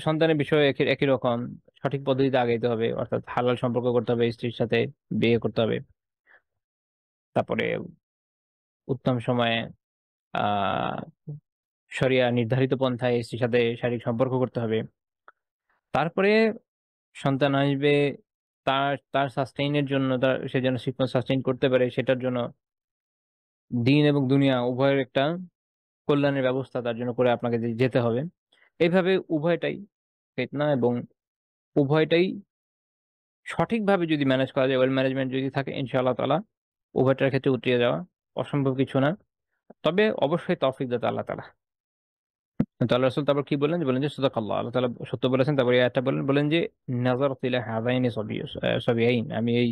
সন্তানের বিষয়ে একই একই রকম, সঠিক পদ্ধতিতে আগাইতে হবে, অর্থাৎ হালাল সম্পর্ক করতে হবে, স্ত্রীর সাথে বিয়ে করতে হবে, তারপরে উত্তম সময়ে আহ শরিয়া নির্ধারিত পন্থায় স্ত্রীর সাথে শারীরিক সম্পর্ক করতে হবে। তারপরে সন্তান আসবে, তার তার সাস্টেইনের জন্য, তার সে যেন শিক্ষা সাস্টেইন করতে পারে, সেটার জন্য দিন এবং দুনিয়া উভয়ের একটা কল্যাণের ব্যবস্থা তার জন্য করে আপনাকে যেতে হবে। এইভাবে উভয়টাই ফিতনা, এবং উভয়টাই সঠিকভাবে যদি ম্যানেজ করা যায়, ওয়েল ম্যানেজমেন্ট যদি থাকে, ইনশাআল্লাহ তাআলা উভয়টার ক্ষেত্রে উতরিয়ে যাওয়া অসম্ভব কিছু না। তবে অবশ্যই তৌফিক দাতা আল্লাহ তাআলা। তো আল্লাহ রাসূল তারপর কি বললেন, বলেন যে সাদাকাল্লাহ, আল্লাহ তাআলা সত্য বলেছেন। তারপরে এই আয়াতটা বলেন, বলেন যে নাযারাতু ইলা হাযাইনি সাবিয়াইন, আমি এই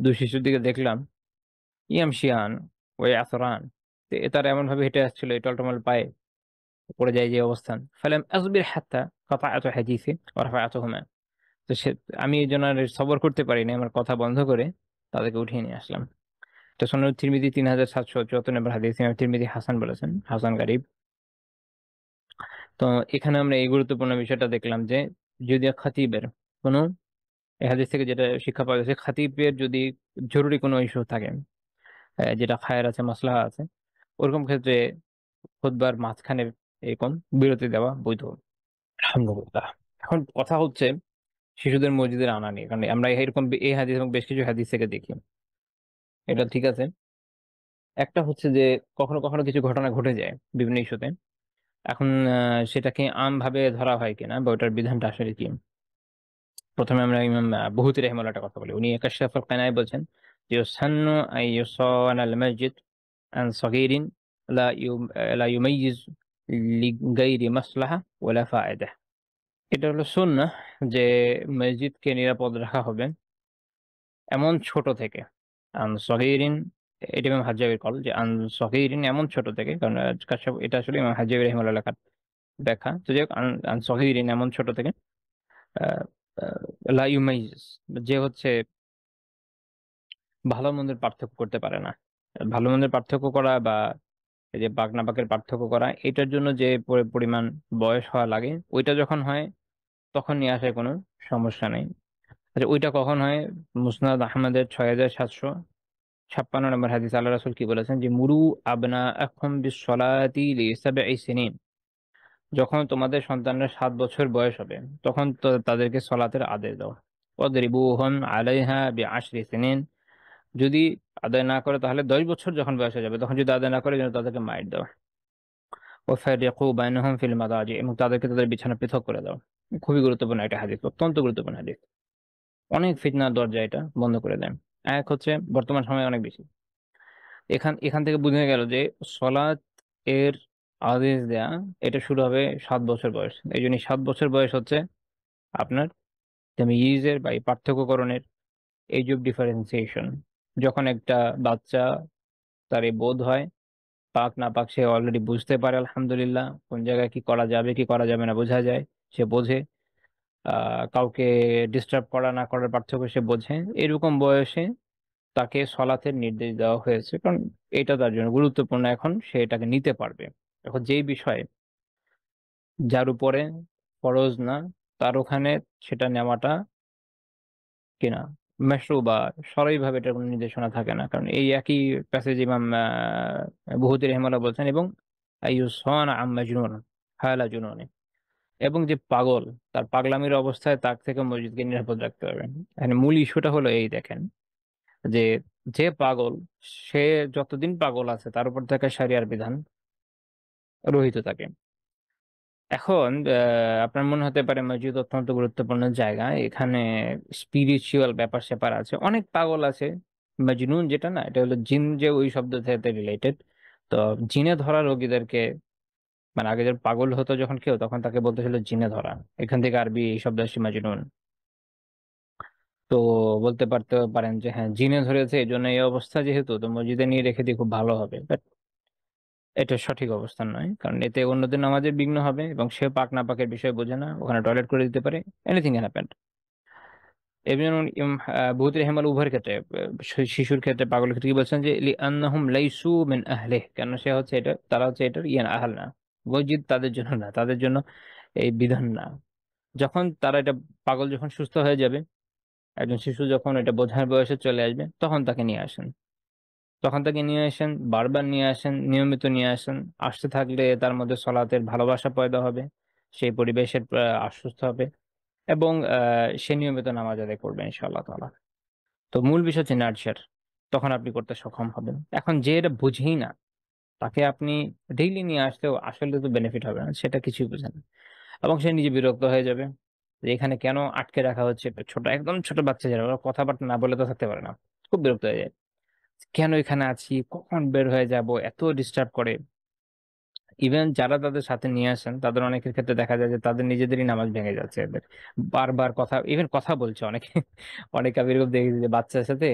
দুই শিশুর দিকে দেখলাম, ইয়ামশিয়ান ওয়া ইয়াসরান, তারা এমন ভাবে হেঁটে আসছিল, এই টলটল পায়ে পড়ে যায় যে অবস্থান। ফালাম আসবির হাত্তা কাতাআতু হাদিসি ওয়া রাফা'তুহুমা, তো সে আমি এই জন্য আর সবর করতে পারিনি, আমার কথা বন্ধ করে তাদেরকে উঠিয়ে নিয়ে আসলাম। তো সুনান তিরমিজি 3774 নম্বর হাদিস, ইমাম তিরমিজি হাসান বলেছেন, হাসান গারিব। তো এখানে আমরা এই গুরুত্বপূর্ণ বিষয়টা দেখলাম যে যদি খতিবের কোনো, এই হাদিস থেকে যেটা শিক্ষা পাওয়া যাচ্ছে, খতিবের যদি জরুরি কোনো ইস্যু থাকে, যেটা খায়ের আছে, মাসলাহা আছে, ওরকম ক্ষেত্রে খুতবার মাঝখানে এরকম বিরতি দেওয়া বৈধ। আলহামদুলিল্লাহ। এখন কথা হচ্ছে শিশুদের মসজিদের আনা নিয়ে, কারণ আমরা এরকম এই হাদিস এবং বেশ কিছু হাদিস থেকে দেখি, এটা ঠিক আছে। একটা হচ্ছে যে কখনো কখনো কিছু ঘটনা ঘটে যায় বিভিন্ন ইস্যুতে, এখন সেটাকে আমভাবে ধরা হয় কিনা বা ওটার বিধানটা আসলে কি। প্রথমে আমরা ইমাম বহুতী রাহিমাহুল্লাহ একটা কথা বলি, উনি কাশফুল কানায় বলছেন যে ইউসান্নু আন ইউসাওয়ানা আল মসজিদ আন সগীরিন লা ইউ লা ইউমাইয়িজ লিগাইরি মাসলাহা ওয়ালা ফায়দা। এটা হলো সুন্নাহ যে মসজিদকে নিরাপদ রাখা হবে এমন ছোট থেকে, আন সগীরিন, এটা ইমাম হাজ্জাবির কল যে আন সগীরিন, এমন ছোট থেকে, কারণ এটা আসলে ইমাম হাজ্জাবি রাহিমাহুল্লাহ লেখার ব্যাখ্যা। তো যাই হোক, আন আন সগীরিন এমন ছোট থেকে, আহ, লা ইউমাইয়িজ, যে হচ্ছে ভালো মন্দের পার্থক্য করতে পারে না। ভালো মন্দের পার্থক্য করা বা এই যে বাঘ না বাঘের পার্থক্য করা, এটার জন্য যে পরিমাণ বয়স হওয়া লাগে, ওইটা যখন হয় তখন নিয়ে আসায় কোনো সমস্যা নেই। আচ্ছা, ওইটা কখন হয়? মুসনাদ আহমদের 6756 নম্বর হাদিস, আল্লাহ রাসূল কি বলেছেন যে মুরু আবনা আকুম বিসসালাতি লিসাবঈ সিনিন, যখন তোমাদের সন্তানরা 7 বছর বয়স হবে তখন তো তাদেরকে সলাতের আদেশ দাও। ওয়াদরিবুহুম আলাইহা বিআশরি সিনিন, যদি আদায় না করে তাহলে 10 বছর যখন বয়স হয়ে যাবে তখন যদি আদায় না করে যেন তাদেরকে মাইর দাও। ও ফারিকু বাইনাহুম ফিল মাদাজি, এবং তাদেরকে তাদের বিছানা পৃথক করে দাও। খুবই গুরুত্বপূর্ণ একটা হাদিস, অত্যন্ত গুরুত্বপূর্ণ হাদিস। অনেক ফিতনার দরজা এটা বন্ধ করে দেয়। এক হচ্ছে বর্তমান সময়ে অনেক বেশি, এখান এখান থেকে বুঝে গেল যে সলাৎ এর আদেশ দেয়া এটা শুরু হবে 7 বছর বয়স। এই জন্য 7 বছর বয়স হচ্ছে আপনার তামিয়িজের বা এই পার্থক্যকরণের, এজ অফ ডিফারেন্সিয়েশন। যখন একটা বাচ্চা, তার এই বোধ হয়, পাক না পাক সে অলরেডি বুঝতে পারে, আলহামদুলিল্লাহ, কোন জায়গায় কি করা যাবে কি করা যাবে না বোঝা যায়, সে বোঝে। কাউকে ডিস্টার্ব করা না করার পার্থক্য সে বোঝে। এরকম বয়সে তাকে সলাতের নির্দেশ দেওয়া হয়েছে, কারণ এটা তার জন্য গুরুত্বপূর্ণ, এখন সে এটাকে নিতে পারবে। এখন যেই বিষয়ে যার উপরে ফরজ না, তার ওখানে সেটা নেওয়াটা কিনা মেশরু বা সরাই ভাবে এটার কোনো নির্দেশনা থাকে না, কারণ এই একই প্যাসেজ ইমাম বহুতী রহমাল্লাহ বলছেন, এবং আইয়ুসহানা আম মাজনুন হায়ালা জুনুনে, এবং যে পাগল, তার পাগলামির অবস্থায় তার থেকে মসজিদকে নিরাপদ রাখতে হবে। এখানে মূল ইস্যুটা হলো এই, দেখেন যে যে পাগল, সে যতদিন পাগল আছে তার উপর থেকে শরিয়ার বিধান রহিত থাকে। এখন আপনার মনে হতে পারে মসজিদ অত্যন্ত গুরুত্বপূর্ণ জায়গা, এখানে স্পিরিচুয়াল ব্যাপার স্যাপার আছে, অনেক পাগল আছে। মজনুন যেটা না, এটা হলো জিন, যে ওই শব্দ থেকে রিলেটেড। তো জিনে ধরা রোগীদেরকে, মানে আগে যখন পাগল হতো যখন কেউ, তখন তাকে বলতে ছিল জিনে ধরা। এখান থেকে আরবি এই শব্দ আসছে মাজনুন। তো বলতে পারতে পারেন যে হ্যাঁ জিনে ধরেছে এই জন্য এই অবস্থা, যেহেতু তো মসজিদে নিয়ে রেখে দিয়ে খুব ভালো হবে, বাট এটা সঠিক অবস্থান নয়, কারণ এতে অন্যদের নামাজের বিঘ্ন হবে এবং সে পাক না পাকের বিষয় বোঝে না, ওখানে টয়লেট করে দিতে পারে, এনিথিং ক্যান হ্যাপেন। এই জন্য বহুত রেহমাল উভয়ের ক্ষেত্রে, শিশুর ক্ষেত্রে, পাগলের ক্ষেত্রে কি বলছেন যে লিআন্নাহুম লাইসু মিন আহলিহ, কেন সে হচ্ছে এটা, তারা হচ্ছে এটার ইয়ান আহল না, মসজিদ তাদের জন্য না, তাদের জন্য এই বিধান না। যখন তারা এটা, পাগল যখন সুস্থ হয়ে যাবে, একজন শিশু যখন এটা বোঝার বয়সে চলে আসবে, তখন তাকে নিয়ে আসেন, তখন তাকে নিয়ে আসেন, বারবার নিয়ে আসেন, নিয়মিত নিয়ে আসেন। আসতে থাকলে তার মধ্যে সলাতের ভালোবাসা পয়দা হবে, সেই পরিবেশের আশ্বস্ত হবে, এবং সে নিয়মিত নামাজ আদায় করবে ইনশাআল্লাহ তাআলা। তো মূল বিষয় হচ্ছে নার্চার, তখন আপনি করতে সক্ষম হবেন। এখন যে এটা বুঝেই না, তাকে আপনি ডেইলি নিয়ে আসতেও আসলে তো বেনিফিট হবে না, সেটা কিছুই বোঝে না, এবং সে নিজে বিরক্ত হয়ে যাবে যে এখানে কেন আটকে রাখা হচ্ছে। একটা ছোট, একদম ছোট বাচ্চা যারা, ওরা কথাবার্তা না বলে তো থাকতে পারে না, খুব বিরক্ত হয়ে যায়, কেন এখানে আছি, কখন বের হয়ে যাব, এত ডিস্টার্ব করে। ইভেন যারা তাদের সাথে নিয়ে আসেন, তাদের অনেকের ক্ষেত্রে দেখা যায় যে তাদের নিজেদেরই নামাজ ভেঙে যাচ্ছে, এদের বারবার কথা, ইভেন কথা বলছে অনেকে। অনেকে আমি এরকম দেখেছি যে বাচ্চার সাথে,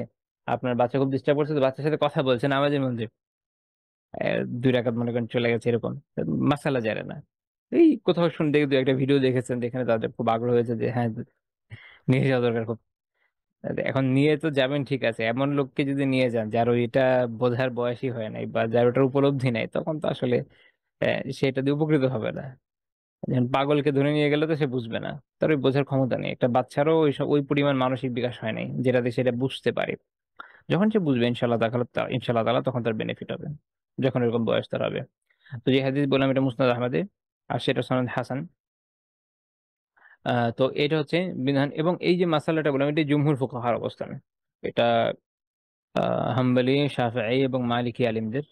আপনার বাচ্চা খুব ডিস্টার্ব করছে, তো বাচ্চার সাথে কথা বলছে নামাজের মধ্যে, দুই রাকাত মনে করেন চলে গেছে এরকম, মাসালা যায় না। এই কোথাও শুনতে দু একটা ভিডিও দেখেছেন, যেখানে তাদের খুব আগ্রহ হয়েছে যে হ্যাঁ নিয়ে যাওয়া দরকার খুব। এখন নিয়ে তো যাবেন ঠিক আছে, এমন লোককে যদি নিয়ে যান যার ওইটা বোঝার বয়সই হয় নাই, বা যার ওটার উপলব্ধি নাই, তখন তো আসলে সেটা দিয়ে উপকৃত হবে না। যেমন পাগলকে ধরে নিয়ে গেলে তো সে বুঝবে না, তার ওই বোঝার ক্ষমতা নেই। একটা বাচ্চারও ওই পরিমাণ মানসিক বিকাশ হয় নাই যেটাতে সেটা বুঝতে পারে। যখন সে বুঝবে ইনশাল্লাহ তাহলে, ইনশাল্লাহ তাআলা তখন তার বেনিফিট হবে, যখন এরকম বয়স তার হবে। তো যে হাদিস বললাম এটা মুসনাদ আহমদে, আর সেটা সনদ হাসান। তো এটা হচ্ছে বিধান, এবং এই যে মাসালাটা বললাম এটা জুমহুর ফুকাহার অবস্থান। এটা হাম্বলি, শাফিঈ এবং মালিকি আলিমদের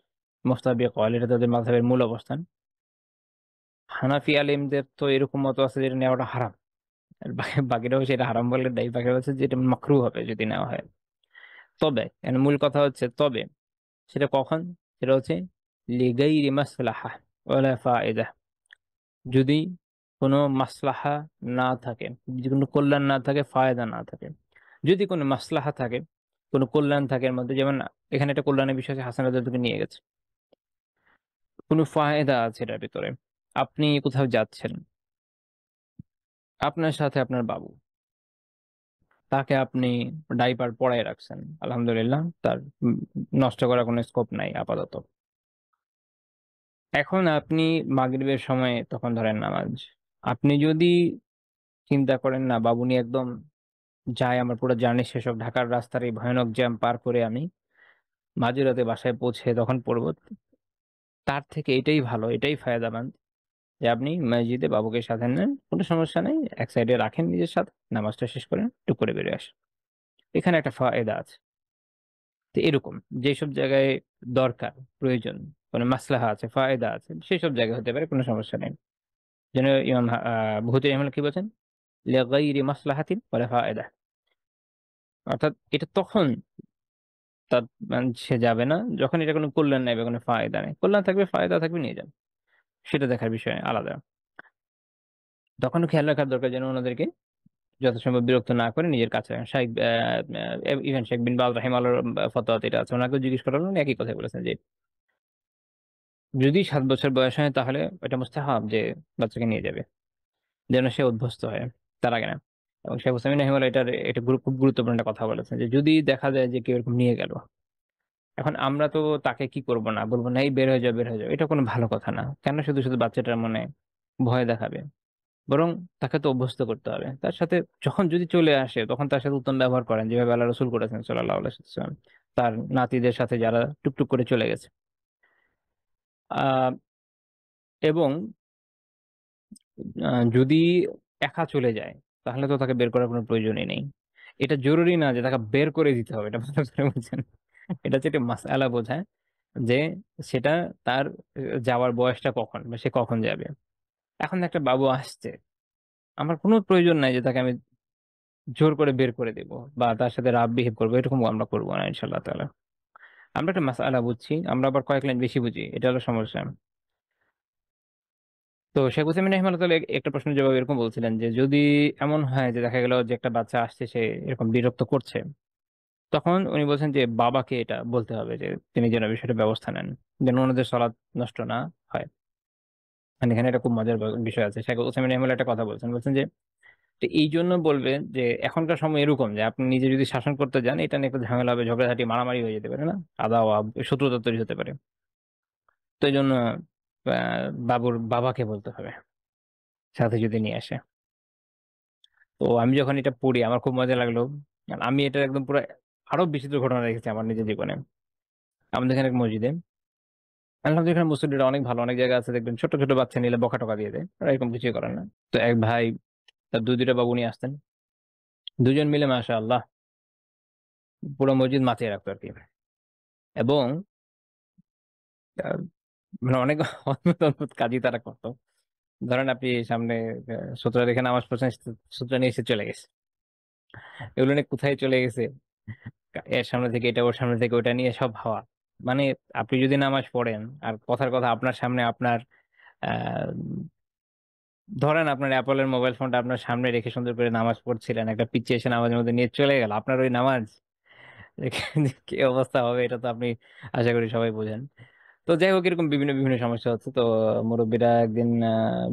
মুফতাবি কওয়াল, এটা তাদের মাযহাবের মূল অবস্থান। হানাফি আলিমদের তো এরকম মত আছে যেটা নেওয়াটা হারাম, আর বাকিরাও সেটা হারাম বলে দেয়, বাকিরা হচ্ছে যেটা মাকরু হবে যদি নেওয়া হয়। তবে এর মূল কথা হচ্ছে তবে, সেটা কখন, সেটা হচ্ছে লিগাইরি মাসলাহা ওয়ালা ফায়দা, যদি কোনো মাসলাহা না থাকে, যদি কোনো কল্যাণ না থাকে, ফায়দা না থাকে। যদি কোনো মাসলাহা থাকে, কোনো কল্যাণ থাকে এর মধ্যে, যেমন এখানে একটা কল্যাণের বিষয় আছে, হাসান রাদিয়াল্লাহু নিয়ে গেছে, কোনো ফায়দা আছে এটার ভিতরে। আপনি কোথাও যাচ্ছেন, আপনার সাথে আপনার বাবু, তাকে আপনি ডাইপার পরায় রাখছেন, আলহামদুলিল্লাহ, তার নষ্ট করার কোনো স্কোপ নাই আপাতত। এখন আপনি মাগরিবের সময় তখন ধরেন নামাজ, আপনি যদি চিন্তা করেন না বাবু নিয়ে একদম যাই, আমার পুরো জার্নি শেষ হোক, ঢাকার রাস্তার এই ভয়ানক জ্যাম পার করে আমি মাঝরাতে বাসায় পৌঁছে তখন পড়বো, তার থেকে এটাই ভালো, এটাই ফায়দামন্দ যে আপনি মসজিদে বাবুকে সাথে নেন, কোনো সমস্যা নেই, এক সাইডে রাখেন নিজের সাথে, নামাজটা শেষ করেন, টুক করে বেরিয়ে আসেন। এখানে একটা ফায়দা আছে। তো এরকম যেসব জায়গায় দরকার, প্রয়োজন, কোনো মাসলাহা আছে, ফায়দা আছে, সেসব জায়গায় হতে পারে, কোনো সমস্যা নেই। যেন ইমাম বহুতে ইমাম কি বলছেন, লিগাইরি মাসলাহাতিন ওয়ালা ফায়দা, অর্থাৎ এটা তখন তার মানে সে যাবে না যখন এটা কোনো কল্যাণ নেই বা কোনো ফায়দা নেই। কল্যাণ থাকবে, ফায়দা থাকবে, নিয়ে যান, সেটা দেখার বিষয় আলাদা। তখনও খেয়াল রাখার দরকার যেন ওনাদেরকে যথাসম্ভব বিরক্ত না করে নিজের কাছে রাখেন। শাইখ ইভেন শেখ বিন বাজ রাহিমাহুল্লাহর ফতোয়াতে এটা আছে, ওনাকেও জিজ্ঞেস করা হলো, উনি একই কথা বলেছেন যে যদি 7 বছর বয়স হয় তাহলে এটা মুস্তাহাব যে বাচ্চাকে নিয়ে যাবে, যেন সে অভ্যস্ত হয়, তার আগে না। এবং শেখ হুসাইন রাহিমাহুল্লাহ এটা খুব গুরুত্বপূর্ণ একটা কথা বলেছেন যে যদি দেখা যায় যে কেউ এরকম নিয়ে গেল, এখন আমরা তো তাকে কি করব, না বলবো না এই বের হয়ে যাও বের হয়ে যাও, এটা কোনো ভালো কথা না। কেন শুধু শুধু বাচ্চাটার মনে ভয় দেখাবে, বরং তাকে তো অভ্যস্ত করতে হবে তার সাথে। যখন যদি চলে আসে তখন তার সাথে উত্তম ব্যবহার করেন, যেভাবে আল্লাহ রসুল করেছেন সাল্লাল্লাহু আলাইহি ওয়াসাল্লাম তার নাতিদের সাথে যারা টুকটুক করে চলে গেছে। আহ এবং যদি একা চলে যায়, তাহলে তো তাকে বের করার কোনো প্রয়োজনই নেই। এটা জরুরি না যে তাকে বের করে দিতে হবে, এটা ভালো করে বুঝছেন। এটা হচ্ছে একটা মাসআলা বোঝায় যে সেটা তার যাওয়ার বয়সটা কখন বা সে কখন যাবে। এখন একটা বাবু আসছে, আমার কোনো প্রয়োজন নাই যে তাকে আমি জোর করে বের করে দেব বা তার সাথে রাফ বিহেভ করবো, এরকম আমরা করবো না ইনশাল্লাহ তাআলা। আমরা একটা মাসআলা বুঝছি, আমরা আবার কয়েক লাইন বেশি বুঝি, এটা হলো সমস্যা। তো শেখ হুসাইন রহমানুল্লাহ তাআলা একটা প্রশ্নের জবাব এরকম বলছিলেন যে যদি এমন হয় যে দেখা গেল যে একটা বাচ্চা আসছে সে এরকম বিরক্ত করছে, তখন উনি বলছেন যে বাবাকে এটা বলতে হবে যে তিনি যেন বিষয়টা ব্যবস্থা নেন, যেন ওনাদের সালাত নষ্ট না হয়। মানে এখানে একটা খুব মজার বিষয় আছে, শেখ হুসাইন রহমানুল্লাহ একটা কথা বলছেন, বলছেন যে তো এই জন্য বলবেন যে এখনকার সময় এরকম যে আপনি নিজে যদি শাসন করতে যান, এটা নিয়ে একটা ঝামেলা হবে, ঝগড়াঝাটি মারামারি হয়ে যেতে পারে, না আদাওয়া শত্রুতা তৈরি হতে পারে। তো এই জন্য বাবুর বাবাকে বলতে হবে সাথে যদি নিয়ে আসে। তো আমি যখন এটা পড়ি আমার খুব মজা লাগলো, আর আমি এটা একদম পুরো আরো বিচিত্র ঘটনা দেখেছি আমার নিজের জীবনে। আমাদের এখানে এক মসজিদে, আলহামদুলিল্লাহ এখানে মুসল্লিরা অনেক ভালো, অনেক জায়গা আছে দেখবেন ছোট ছোট বাচ্চা নিলে বকা টকা দিয়ে দেয়, ওরা এরকম কিছুই করে না। তো এক ভাই তার দুই দুইটা বাবু নিয়ে আসতেন, দুজন মিলে মাশা আল্লাহ পুরো মসজিদ মাতিয়ে রাখতো আর কি। এবং আহ, মানে অনেক অদ্ভুত অদ্ভুত কাজই তারা করতো। ধরেন আপনি সামনে সূত্র রেখে নামাজ পড়ছেন, সূত্র নিয়ে এসে চলে গেছে, এগুলো নিয়ে কোথায় চলে গেছে, এর সামনে থেকে এটা, ওর সামনে থেকে ওটা নিয়ে সব হাওয়া। মানে আপনি যদি নামাজ পড়েন আর কথার কথা আপনার সামনে আপনার আহ ধরেন আপনার অ্যাপলের মোবাইল ফোনটা আপনার সামনে রেখে সুন্দর করে নামাজ পড়ছিলেন, একটা পিচ্চি এসে নামাজের মধ্যে নিয়ে চলে গেল আপনার ওই নামাজ, দেখে কি অবস্থা হবে এটা তো আপনি আশা করি সবাই বোঝেন। তো যাই হোক এরকম বিভিন্ন বিভিন্ন সমস্যা হচ্ছে। তো মুরব্বীরা একদিন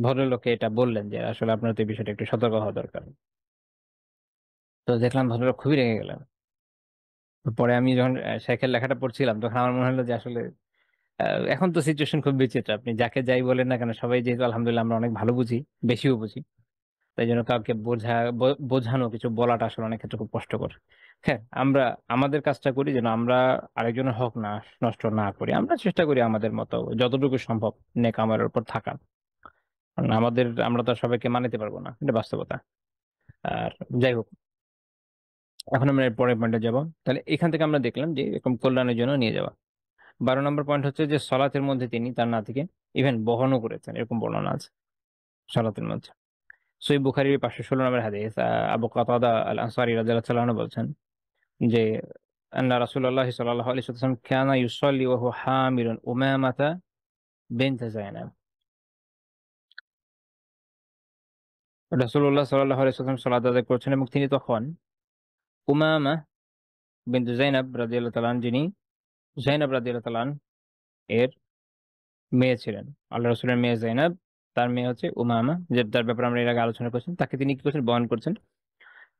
ভদ্রলোককে এটা বললেন যে আসলে আপনার তো এই বিষয়টা একটু সতর্ক হওয়া দরকার। তো দেখলাম ভদ্রলোক খুবই রেগে গেলেন। তো পরে আমি যখন শেখের লেখাটা পড়ছিলাম তখন আমার মনে হলো যে আসলে এখন তো সিচুয়েশন খুব বিচিত্র, আপনি যাকে যাই বলেন না কেন সবাই যেহেতু আলহামদুলিল্লাহ আমরা অনেক ভালো বুঝি, বেশিও বুঝি, তাই জন্য কাউকে বোঝানো কিছু বলাটা আসলে অনেক ক্ষেত্রে খুব কষ্টকর। হ্যাঁ, আমরা আমাদের কাজটা করি যেন আমরা আরেকজনের হক না নষ্ট না করি, আমরা চেষ্টা করি আমাদের মতো যতটুকু সম্ভব নেক আমলের উপর থাকা। কারণ আমরা তো আর সবাইকে মানিতে পারবো না, এটা বাস্তবতা। আর যাই হোক, এখন আমরা এর পরের পয়েন্টে যাব। তাহলে এখান থেকে আমরা দেখলাম যে এরকম কল্যাণের জন্য নিয়ে যাওয়া। 12 নম্বর পয়েন্ট হচ্ছে যে সলাতের মধ্যে তিনি তার নাতিকে ইভেন বহনও করেছেন, এরকম বর্ণনা আছে সলাতের মধ্যে। সহিহ বুখারীর 516 নম্বর হাদিস, আবু কাতাদা আল আনসারী রাদিয়াল্লাহু তাআলা আনহু বলছেন যে আন্না রাসূলুল্লাহ সাল্লাল্লাহু আলাইহি ওয়াসাল্লাম কানা ইউসাল্লি ওয়া হুয়া হামিলুন উমামাতা বিনত যায়নাব। রাসূলুল্লাহ সাল্লাল্লাহু আলাইহি ওয়াসাল্লাম সালাত আদায় করছেন এবং তিনি তখন উমামা বিনত যায়নাব রাদিয়াল্লাহু তাআলা যিনি যায়নাব রাদিয়াল্লাহু তাআলা এর মেয়ে ছিলেন, আল্লাহ রাসূলের মেয়ে যায়নাব, তার মেয়ে হচ্ছে উমামা, যে তার ব্যাপারে আমরা এর আগে আলোচনা করছি, তাকে তিনি কি করছেন, বহন করছেন।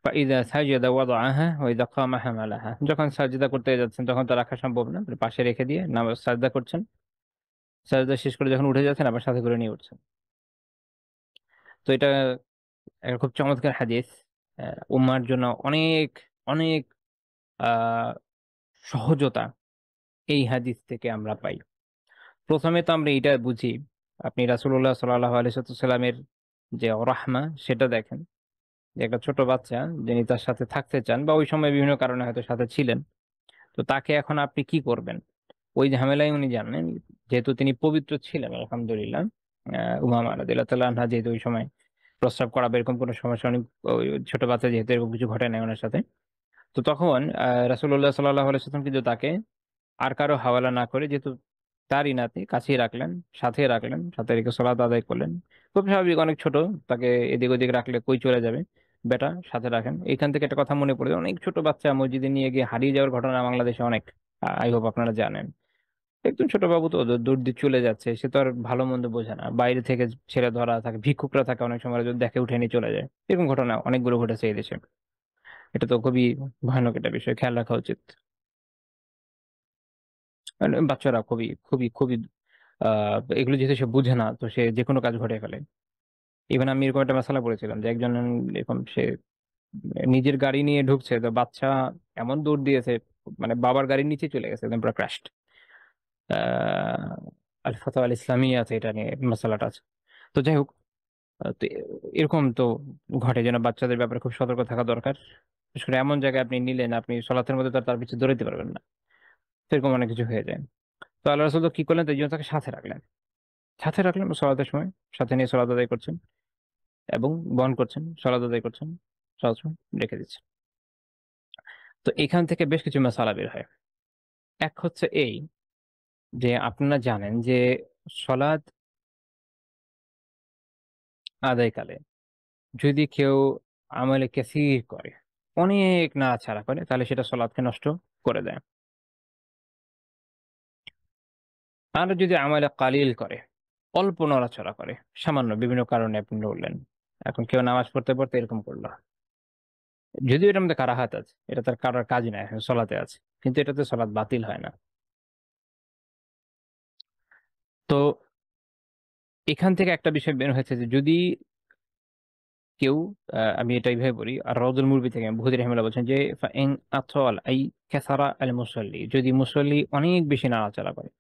فإذا سجد وضعها وإذا قام حملها, যখন সাজদা করতে যাচ্ছেন তখন তো রাখা সম্ভব না, পাশে রেখে দিয়ে নামাজ সাজদা করছেন, সাজদা শেষ করে যখন উঠে যাচ্ছেন আবার সাথে করে নিয়ে উঠছেন। তো এটা একটা খুব চমৎকার হাদিস, উম্মার জন্য অনেক অনেক আহ সহজতা এই হাদিস থেকে আমরা পাই। প্রথমে তো আমরা এটা বুঝি, আপনি রাসূলুল্লাহ সাল্লাল্লাহু আলাইহি সাল্লামের যে রাহমা সেটা দেখেন, যে একটা ছোট বাচ্চা যিনি তার সাথে থাকতে চান বা ওই সময় বিভিন্ন কারণে হয়তো সাথে ছিলেন, তো তাকে এখন আপনি কি করবেন, ওই ঝামেলায় উনি জানেন। যেহেতু তিনি পবিত্র ছিলেন আলহামদুলিল্লাহ, উমামা রাদিয়াল্লাহু তাআলা আনহা যেহেতু ওই সময় প্রস্রাব করা বা এরকম কোনো সমস্যা উনি, ওই ছোট বাচ্চা যেহেতু এরকম কিছু ঘটে নাই ওনার সাথে, তো তখন রাসূলুল্লাহ সাল্লাল্লাহু আলাইহি ওয়াসাল্লাম কিন্তু তাকে আর কারো হাওয়ালা না করে, যেহেতু তারই নাতি, কাছেই রাখলেন, সাথে রাখলেন, সাথে রেখে সালাত আদায় করলেন। খুব স্বাভাবিক, অনেক ছোট, তাকে এদিক ওদিক রাখলে কই চলে যাবে, বেটা সাথে রাখেন। এখান থেকে একটা কথা মনে পড়ে, অনেক ছোট বাচ্চা মসজিদে নিয়ে গিয়ে হারিয়ে যাওয়ার ঘটনা বাংলাদেশে অনেক, আই হোপ আপনারা জানেন। একজন ছোট বাবু তো দূর দিয়ে চলে যাচ্ছে, সে তো আর ভালো মন্দ বোঝে না, বাইরে থেকে ছেড়ে ধরা থাকে, ভিক্ষুকরা থাকে অনেক সময়, যদি দেখে উঠে নিয়ে চলে যায়, এরকম ঘটনা অনেকগুলো ঘটেছে এই দেশে। এটা তো খুবই ভয়ানক একটা বিষয়, খেয়াল রাখা উচিত। মানে বাচ্চারা খুবই খুবই খুবই এগুলো যেহেতু সে বুঝে না, তো সে যে কোনো কাজ ঘটে ফেলে। ইভেন আমি এরকম একটা মশলা পড়েছিলাম যে একজন এরকম সে নিজের গাড়ি নিয়ে ঢুকছে, তো বাচ্চা এমন দৌড় দিয়েছে, মানে বাবার গাড়ির নিচে চলে গেছে, একদম পুরো ক্র্যাশড। আহ আল ফাতোয়া আল ইসলামিয়া আছে, এটা নিয়ে মশলাটা আছে। তো যাই হোক, তো এরকম তো ঘটে, যেন বাচ্চাদের ব্যাপারে খুব সতর্ক থাকা দরকার। বিশেষ করে এমন জায়গায় আপনি নিলেন, আপনি সলাতের মধ্যে তো আর তার পিছু দৌড়াতে পারবেন না, তো এরকম অনেক কিছু হয়ে যায়। তো আল্লাহ রাসূল তো কি করলেন, তো এই জন্য তাকে সাথে রাখলেন। সাথে রাখলেন সলাতের সময়, সাথে নিয়ে সলাত আদায় করছেন এবং বহন করছেন, সলাত আদায় করছেন, সলাৎ সময় রেখে দিচ্ছেন। তো এখান থেকে বেশ কিছু মাসালা বের হয়। এক হচ্ছে এই যে আপনারা জানেন যে সলাৎ আদায়কালে যদি কেউ আমলে কাসীর করে, অনেক নাড়াচাড়া করে, তাহলে সেটা সলাৎকে নষ্ট করে দেয়। আর যদি আমলে কালিল করে, অল্প নড়াচড়া করে, সামান্য বিভিন্ন কারণে আপনি বললেন, এখন কেউ নামাজ পড়তে পড়তে এরকম করলো, যদিও এটার মধ্যে কারাহাত আছে, এটা তার কারোর কাজ না, এখন সলাতে আছে, কিন্তু এটাতে সলাৎ বাতিল হয় না। তো এখান থেকে একটা বিষয় বের হয়েছে যে যদি কেউ আমি এটা এইভাবে বলি, আর রাউদুল মুরবি থেকে বহুদ রহমাল্লাহ বলছেন যে ফাইন আতওয়াল আই কাসারা আল মুসাল্লি, যদি মুসল্লি অনেক বেশি নাড়াচাড়া করে,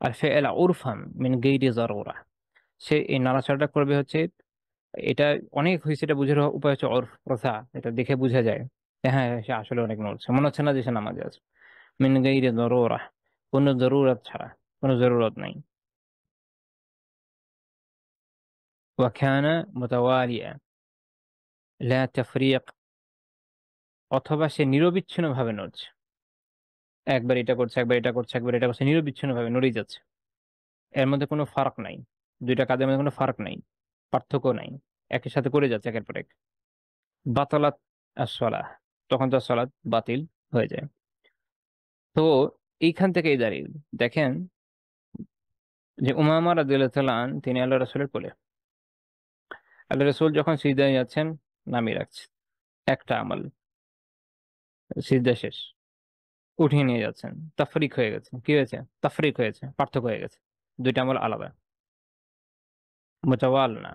আর ফেলা উরফান মিন গায়রি যারুরা, সে এই নাড়াচাড়াটা করবে হচ্ছে, এটা অনেক হয়েছে, এটা বুঝার উপায় হচ্ছে অর্ফ প্রথা, এটা দেখে বোঝা যায় যে হ্যাঁ সে আসলে অনেক নড়ছে, মনে হচ্ছে না যে সে নামাজে আছে। মিন গায়রি যারুরা, কোনো জরুরত ছাড়া, কোনো জরুরত নাই। ওয়া কানা মুতাওয়ালিয়া লা তাফরিক, অথবা সে নিরবিচ্ছিন্ন ভাবে নড়ছে, একবার এটা করছে, একবার এটা করছে, একবার এটা করছে, নিরবিচ্ছিন্ন ভাবে নড়েই যাচ্ছে, এর মধ্যে কোনো ফারাক নাই, দুইটা কাজের মধ্যে কোনো ফারাক নাই, পার্থক্য নাই, একই সাথে করে যাচ্ছে একের পর এক, বাতালাত as-সালাহ, তখন তার সালাত বাতিল হয়ে যায়। তো এইখান থেকেই দাঁড়িয়ে দেখেন যে উমামা রাদিয়াল্লাহু তাআলা তিনি আল্লাহ রাসূলের কোলে, আল্লাহ রাসূল যখন সিজদায় যাচ্ছেন নামিয়ে রাখছে, একটা আমল, সিজদা শেষ, উঠিয়ে নিয়ে যাচ্ছেন, তাফরিক হয়ে গেছে, কি হয়েছে, তাফরিক হয়েছে, পার্থক্য হয়ে গেছে, দুইটা আমল আলাদা, মোতাওয়াল না,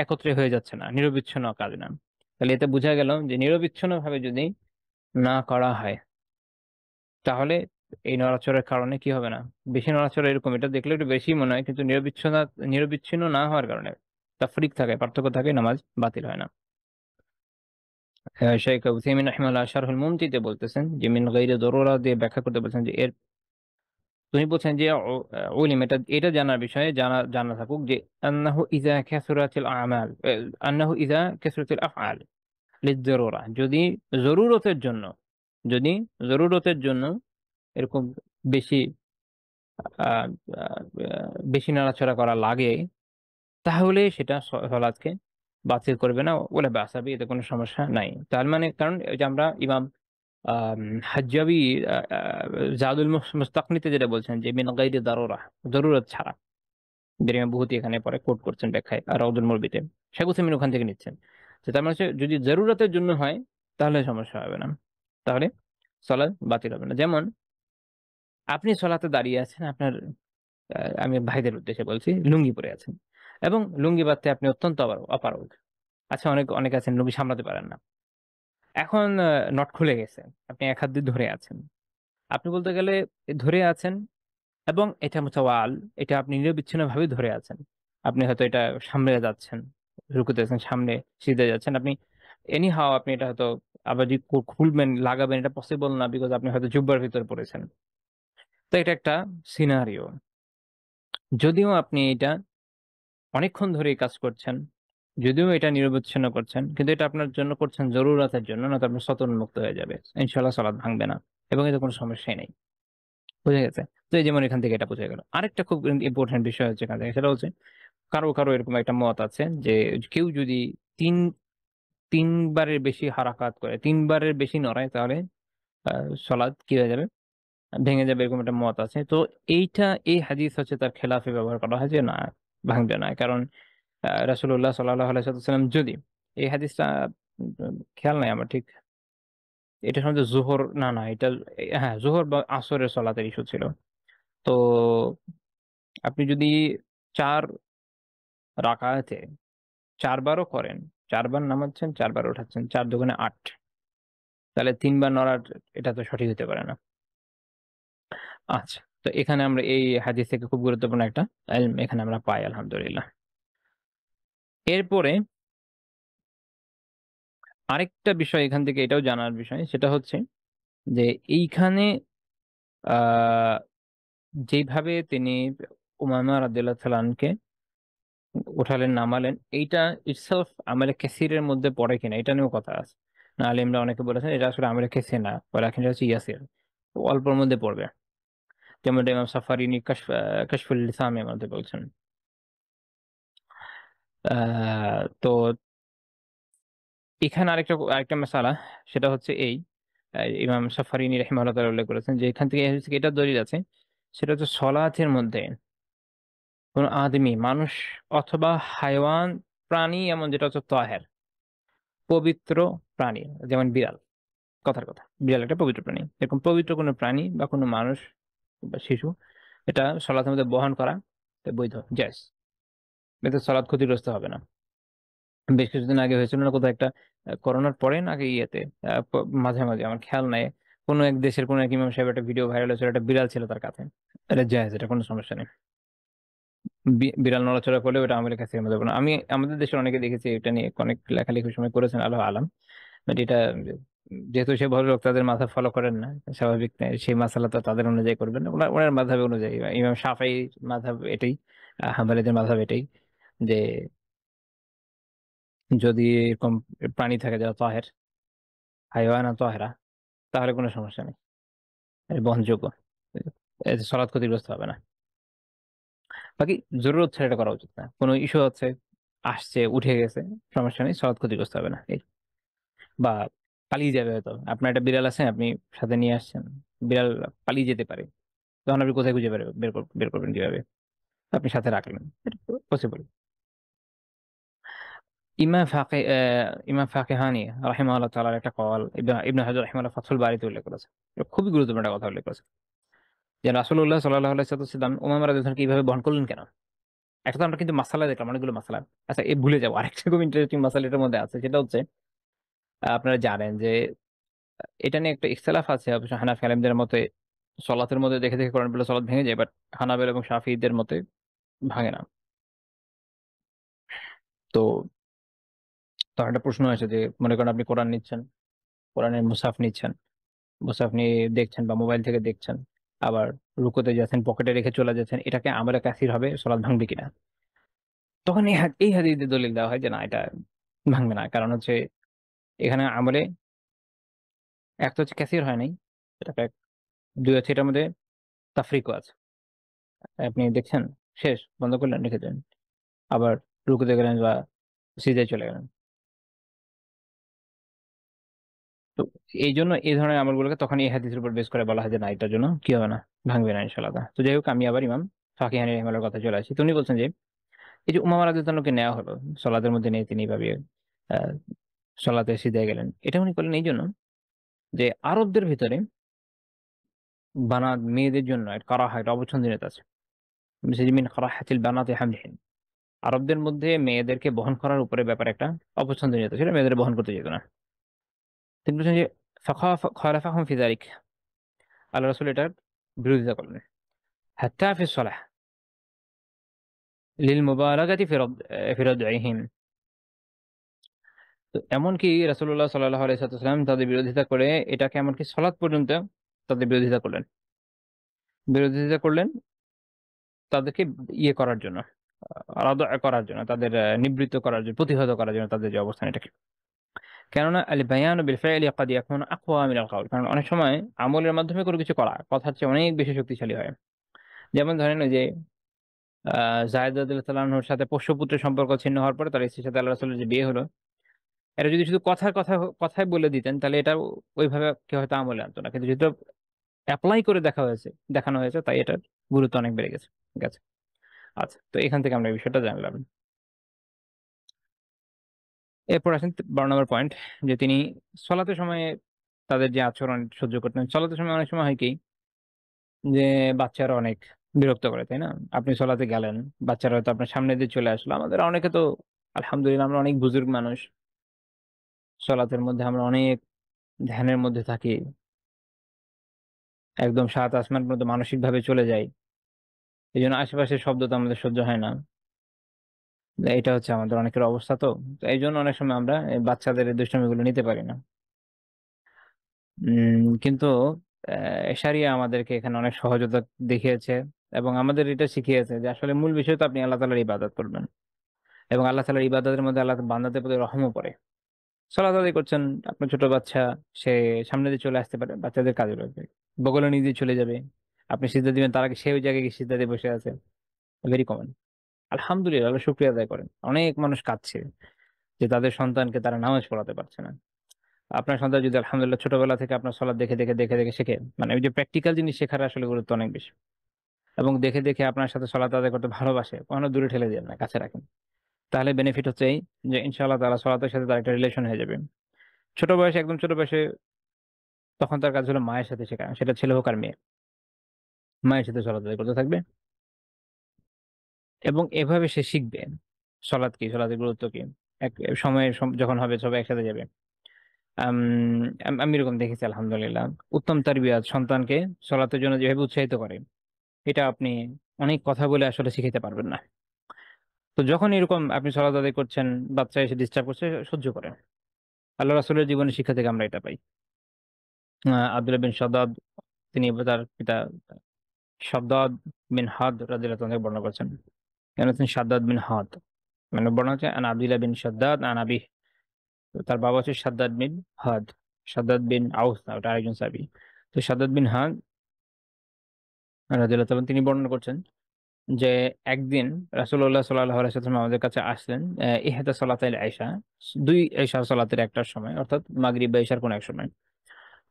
একত্রে হয়ে যাচ্ছে না, নিরবিচ্ছিন্ন কাজ না। তাহলে এতে বোঝা গেল যে নিরবিচ্ছিন্ন ভাবে যদি না করা হয়, তাহলে এই নড়াচড়ার কারণে কি হবে না, বেশি নড়াচড়া এরকম এটা দেখলে একটু বেশি মনে হয়, কিন্তু নিরবিচ্ছিন্ন না হওয়ার কারণে, তাফরিক থাকে, পার্থক্য থাকে, নামাজ বাতিল হয় না। শেখ উসাইমিন রাহিমাহুল্লাহ শারহুল মুমতিতে বলতেছেন যে মিন গায়রি যারুরা দিয়ে ব্যাখ্যা করতে বলছেন যে এর, তুমি বলছেন যে উলিম, এটা এটা জানার বিষয়ে জানা জানা থাকুক যে আন্নাহু ইযা কাসুরাতিল আমাল, আন্নাহু ইযা কাসুরাতিল আফআল লিয-যারুরা, যদি জরুরতের জন্য, যদি জরুরতের জন্য এরকম বেশি আহ, আহ, বেশি নাড়াচাড়া করা লাগে, তাহলে সেটা সলাৎকে বাতিল করবে না, বলে বাসাবি, এতে কোনো সমস্যা নাই। তার মানে কারণ ওই যে আমরা ইমাম আহ হাজ্জাবি জাদুল মুস্তাকনিতে যেটা বলছেন যে মিন গায়রি দারুরা, জরুরত ছাড়া, যেটা ইমাম বুহুতি এখানে পরে কোট করছেন ব্যাখ্যায়, আর রাউদুল মুরবিতে শেখ উসাইমিন ওখান থেকে নিচ্ছেন, যে তার মানে হচ্ছে যদি জরুরতের জন্য হয় তাহলে সমস্যা হবে না, তাহলে সলাৎ বাতিল হবে না। যেমন আপনি সলাতে দাঁড়িয়ে আছেন, আপনার আমি ভাইদের উদ্দেশ্যে বলছি, লুঙ্গি পরে আছেন, এবং লুঙ্গি বাঁধতে আপনি অত্যন্ত অপারগ। আচ্ছা, অনেক অনেক আছেন লুঙ্গি সামলাতে পারেন না, এখন নট খুলে গেছে, আপনি এক হাত দিয়ে ধরে আছেন, আপনি বলতে গেলে ধরে আছেন, এবং এটা মুতাওয়াল, এটা আপনি নিরবিচ্ছিন্ন ভাবে ধরে আছেন, আপনি হয়তো এটা সামনে যাচ্ছেন, রুকুতে আছেন, সামনে সিধে যাচ্ছেন, আপনি এনি হাও আপনি এটা হয়তো আবার যে খুলবেন লাগাবেন এটা পসিবল না, বিকজ আপনি হয়তো জুব্বার ভিতরে পড়েছেন। তো এটা একটা সিনারিও, যদিও আপনি এটা অনেকক্ষণ ধরে কাজ করছেন, যদিও এটা নিরবচ্ছিন্ন করছেন, কিন্তু এটা আপনার জন্য করছেন জরুরতের জন্য, না তো আপনার সতন মুক্ত হয়ে যাবে, ইনশাল্লাহ সালাত ভাঙবে না, এবং এতে কোনো সমস্যাই নেই। বুঝে গেছে? তো এই যেমন এখান থেকে এটা বোঝা গেল। আরেকটা খুব ইম্পর্টেন্ট বিষয় হচ্ছে এখান থেকে, সেটা হচ্ছে কারো কারো এরকম একটা মত আছে যে কেউ যদি তিন তিনবারের বেশি হারাকাত করে, তিনবারের বেশি নড়ায়, তাহলে সলাৎ কি হয়ে যাবে, ভেঙে যাবে, এরকম একটা মত আছে। তো এইটা, এই হাদিস হচ্ছে তার খেলাফে ব্যবহার করা হয় যে না, ভাঙবে না, কারণ রাসূলুল্লাহ সাল্লাল্লাহু আলাইহি ওয়াসাল্লাম যদি, এই হাদিসটা খেয়াল নাই আমার ঠিক, এটা সম্বন্ধে জোহর, না না এটা, হ্যাঁ জোহর বা আসরের সলাতের ইস্যু ছিল। তো আপনি যদি 4 রাকাতে 4বারও করেন, 4বার নামাচ্ছেন, 4বার উঠাচ্ছেন, 4 দুগুণে 8, তাহলে 3বার নড়ার, এটা তো সঠিক হতে পারে না। আচ্ছা, তো এখানে আমরা এই হাদিস থেকে খুব গুরুত্বপূর্ণ একটা ইলম এখানে আমরা পাই, আলহামদুলিল্লাহ। এরপরে আরেকটা বিষয় এখান থেকে এটাও জানার বিষয়, সেটা হচ্ছে যে এইখানে আহ যেভাবে তিনি উমামা রাদিয়াল্লাহু তাআলা আনকে উঠালেন নামালেন, এইটা ইটসেলফ আমলে কাসিরের মধ্যে পড়ে কিনা এটা নিয়েও কথা আছে। না আলিমরা অনেকে বলেছেন এটা আসলে আমলে কাসির না, ওয়ালাকিন এটা হচ্ছে ইয়াসির, অল্পর মধ্যে পড়বে। যেমন ইমাম সাফারিনি কাশফুল লিসামের মধ্যে বলছেন। তো এখানে আরেকটা মাসালা, সেটা হচ্ছে এই ইমাম সাফারিনি রাহিমাহুল্লাহ তাআলা উল্লেখ করেছেন যে এখান থেকে এটা দলিল আছে, সেটা হচ্ছে সলাতের মধ্যে কোন আদমি মানুষ অথবা হাইওয়ান প্রাণী এমন যেটা হচ্ছে তাহের পবিত্র প্রাণী, যেমন বিড়াল, কথার কথা বিড়াল একটা পবিত্র প্রাণী, এরকম পবিত্র কোনো প্রাণী বা কোনো মানুষ বা শিশু এটা সলাতের মধ্যে বহন করা এটা বৈধ, জায়েজ, এতে সলাৎ ক্ষতিগ্রস্ত হবে না। বেশ কিছুদিন আগে হয়েছিল না কোথাও একটা করোনার পরে নাকি ইয়েতে মাঝে মাঝে আমার খেয়াল নাই, কোনো এক দেশের কোনো এক ইমাম সাহেব একটা ভিডিও ভাইরাল হয়েছিল, একটা বিড়াল ছিল তার কাছে, এটা জায়েজ, এটা কোনো সমস্যা নেই। বিড়াল নড়াচড়া করলে ওটা আমাদের কাছে মধ্যে না। আমি আমাদের দেশের অনেকে দেখেছি এটা নিয়ে অনেক লেখালেখির সময় করেছেন, আল্লাহ আলাম, বাট এটা যেহেতু সে ভদ্রলোক তাদের মাথা ফলো করেন না, স্বাভাবিক না, সেই মাসালা তো তাদের অনুযায়ী করবেন না, ওনার ওনার মাযহাব অনুযায়ী। ইমাম শাফিঈ মাযহাব এটাই, হাম্বলীদের মাযহাব এটাই, যে যদি এরকম প্রাণী থাকে যারা তাহের, হাইওয়ানা তাহেরা, তাহলে কোনো সমস্যা নেই, এটা বহনযোগ্য, এতে সলাৎ ক্ষতিগ্রস্ত হবে না। বাকি জরুরত ছাড়া এটা করা উচিত না, কোনো ইস্যু হচ্ছে, আসছে উঠে গেছে, সমস্যা নেই, সলাৎ ক্ষতিগ্রস্ত হবে না এই। বা পালিয়ে যাবে, হয়তো আপনার একটা বিড়াল আছে, আপনি সাথে নিয়ে আসছেন, বিড়াল পালিয়ে যেতে পারে, তখন আপনি কোথায় খুঁজে বের করবেন কিভাবে, আপনি সাথে রাখলেন, এটা পসিবল। ইমাম ফাকিহানি রাহিমাহুল্লাহ তাআলার একটা কওয়াল ইবনে হাজার রাহিমাহুল্লাহ ফাথুল বারীতে উল্লেখ করেছে, এটা খুবই গুরুত্বপূর্ণ একটা কথা উল্লেখ করেছে, যে রাসূলুল্লাহ সাল্লাল্লাহু আলাইহি ওয়াসাল্লাম উমামা রাদিয়াল্লাহু আনহা কিভাবে বহন করলেন কেন। একটা তো আমরা কিন্তু মাসালা দেখলাম, অনেকগুলো মাসালা। আচ্ছা, ভুলে যাবো, আরেকটা খুব ইন্টারেস্টিং মাসালা এটার মধ্যে আছে, সেটা হচ্ছে আপনারা জানেন যে এটা নিয়ে একটা ইখতিলাফ আছে অবশ্য হানাফি আলেমদের মতে, সলাতের মধ্যে দেখে দেখে কোরআন পড়লে সলাত ভেঙে যায়, বাট হানাবেল এবং শাফিঈদের মতে ভাঙে না। তো তখন একটা প্রশ্ন আছে যে মনে করেন আপনি কোরআন নিচ্ছেন, কোরআনের মুসাফ নিচ্ছেন, মুসাফ নিয়ে দেখছেন বা মোবাইল থেকে দেখছেন, আবার রুকুতে যাচ্ছেন, পকেটে রেখে চলে যাচ্ছেন, এটাকে আমলে কাসির হবে, সলাৎ ভাঙবে কিনা। তখন এই হাদিস দিয়ে দলিল দেওয়া হয় যে না, এটা ভাঙবে না, কারণ হচ্ছে এখানে আমলে এক তো হচ্ছে কাসির হয় নাই, এটা এক, দুই হচ্ছে এটার মধ্যে তাফরিকও আছে, আপনি দেখছেন, শেষ, বন্ধ করলেন, রেখে দেন, আবার রুকুতে গেলেন বা সিজদায় চলে গেলেন। তো এই জন্য এই ধরনের আমলগুলোকে তখন এই হাদিসের উপর বেস করে বলা হয় যে না, এটার জন্য কি হবে না, ভাঙবে না ইনশাআল্লাহ। তো যাই হোক, আমি আবার ইমাম ফাকিহানি রাহিমাহুল্লাহর কথা চলে আসি। তো উনি বলছেন যে এই যে উমামা রাদিয়াল্লাহু নেওয়া হলো, সলাতের মধ্যে নিয়ে তিনি এইভাবে আহ সলাতে সিজদায় গেলেন, এটা উনি করলেন এই জন্য যে আরবদের ভিতরে বানাত মেয়েদের জন্য একটা কারাহা, একটা অপছন্দনীয়তা আছে, বিশেষ মিন কারাহাতিল বানাতি হামলিহিন, আরবদের মধ্যে মেয়েদেরকে বহন করার উপরে ব্যাপারে একটা অপছন্দনীয়তা ছিল, মেয়েদের বহন করতে যেত না। তিনি বলছেন যে খালাফাহুম ফি যালিক, আল্লাহ রাসূল এটার বিরোধিতা করলেন, হাত্তা ফি সলাহ লিল মুবালাগাতি ফি রাদইহিম। তো এমনকি রাসূলুল্লাহ সাল্লাল্লাহু আলাইহি ওয়াসাল্লাম তাদের বিরোধিতা করে এটাকে এমনকি সালাত পর্যন্ত তাদের বিরোধিতা করলেন তাদেরকে ইয়ে করার জন্য, রাদা করার জন্য, তাদের নিবৃত্ত করার জন্য, প্রতিহত করার জন্য তাদের যে অবস্থান এটাকে। কেননা আল বায়ানু বিল ফাইলি ক্বাদ ইয়াকুনু আকওয়া মিনাল কাওল, কারণ অনেক সময় আমলের মাধ্যমে কোনো কিছু করা কথার চেয়ে অনেক বেশি শক্তিশালী হয়। যেমন ধরেন ওই যে জায়েদ রাদিয়াল্লাহু তাআলা আনহুর সাথে পোষ্যপুত্রের সম্পর্ক ছিন্ন হওয়ার পরে তার স্ত্রীর সাথে আল্লাহ রাসূলের যে বিয়ে হলো, এটা যদি শুধু কথায় বলে দিতেন তাহলে এটা ওইভাবে কেউ হয়তো আমলে আনতো না, কিন্তু যেহেতু অ্যাপ্লাই করে দেখানো হয়েছে, তাই এটার গুরুত্ব অনেক বেড়ে গেছে। ঠিক আছে, আচ্ছা, তো এখান থেকে আমরা এই বিষয়টা জানলাম। এরপর আসেন 12 নম্বর পয়েন্ট, যে তিনি সলাতের সময় তাদের যে আচরণ সহ্য করতেন। সলাতের সময় অনেক সময় হয় কি যে বাচ্চারা অনেক বিরক্ত করে, তাই না? আপনি সলাতে গেলেন, বাচ্চারা হয়তো আপনার সামনে দিয়ে চলে আসলো, আমাদের অনেকে তো আলহামদুলিল্লাহ আমরা অনেক বুজুর্গ মানুষ, সলাতের মধ্যে আমরা অনেক ধ্যানের মধ্যে থাকি, একদম সাত আসমান পর্যন্ত মানসিক ভাবে চলে যাই, এই জন্য আশেপাশের শব্দ তো আমাদের সহ্য হয় না। এটা হচ্ছে আমাদের অনেকের অবস্থা। তো তো এই জন্য অনেক সময় আমরা এই বাচ্চাদের এই দুষ্টামিগুলো নিতে পারি না। কিন্তু শরিয়া আমাদেরকে এখানে অনেক সহজতা দেখিয়েছে, এবং আমাদের এটা শিখিয়েছে যে আসলে মূল বিষয় তো আপনি আল্লাহ তাআলার ইবাদত করবেন, এবং আল্লাহ তাআলার ইবাদতের মধ্যে আল্লাহ বান্দাদের প্রতি রহমও পড়ে। সালাত আদায় করছেন, আপনার ছোট বাচ্চা, সে সামনে দিয়ে চলে আসতে পারে, বাচ্চাদের কাজে লাগবে, বগলে নিজে চলে যাবে, আপনি সিজদা দিবেন, তার আগে সে ওই জায়গায় গিয়ে সিজদা দিয়ে বসে আছে, ভেরি কমন। আলহামদুলিল্লাহ, আল্লাহ শুকরিয়া আদায় করেন। অনেক মানুষ কাঁদছে যে তাদের সন্তানকে তারা নামাজ পড়াতে পারছে না। আপনার সন্তান যদি আলহামদুলিল্লাহ ছোটবেলা থেকে আপনার সালাত দেখে দেখে দেখে দেখে শেখে, মানে ওই যে প্র্যাকটিক্যাল জিনিস শেখার আসলে গুরুত্ব অনেক বেশি, এবং দেখে দেখে আপনার সাথে সালাত আদায় করতে ভালোবাসে, কখনো দূরে ঠেলে দেন না, কাছে রাখেন, তাহলে বেনিফিট হচ্ছে এই যে ইনশাআল্লাহ তারা সালাতের সাথে তার একটা রিলেশন হয়ে যাবে। ছোট বয়সে, একদম ছোট বয়সে, তখন তার কাজ হলো মায়ের সাথে শেখা, সেটা ছেলে হোক আর মেয়ে, মায়ের সাথে সালাত আদায় করতে থাকবে, এবং এভাবে সে শিখবে সালাত কি, সালাতের গুরুত্ব কি। এক সময় যখন হবে সবাই একসাথে যাবে। আম, আমি এরকম দেখেছি আলহামদুলিল্লাহ, উত্তম তারবিয়াত সন্তানকে সালাতের জন্য যেভাবে উৎসাহিত করে, এটা আপনি অনেক কথা বলে আসলে শিখাতে পারবেন না। তো যখন এরকম আপনি সালাত আদায় করছেন, বাচ্চা এসে ডিস্টার্ব করছে, সহ্য করেন। আল্লাহ রাসূলের জীবনের শিক্ষা থেকে আমরা এটা পাই। আব্দুল্লাহ বিন শাদ্দাদ, তিনি তার পিতা শাদ্দাদ বিন হাদ রাদিয়াল্লাহু তাআলা থেকে বর্ণনা করছেন, কেন তিনি শাদ্দাদ বিন হাদ, মানে বর্ণনা হচ্ছে আন আব্দুল্লাহ বিন শাদ্দাদ আন আবি, তার বাবা হচ্ছে শাদ্দাদ বিন হাদ, শাদ্দাদ বিন আউস না, ওটা আরেকজন সাহাবী। তো শাদ্দাদ বিন হাদ রাদিয়াল্লাহু তাআলা তিনি বর্ণনা করছেন যে একদিন রাসূলুল্লাহ সাল্লাল্লাহু আলাইহি ওয়াসাল্লাম আমাদের কাছে আসলেন, ইহদা সালাতাইল আইশা, দুই ঈশা সালাতের একটার সময়, অর্থাৎ মাগরিব বা ঈশার কোন এক সময়।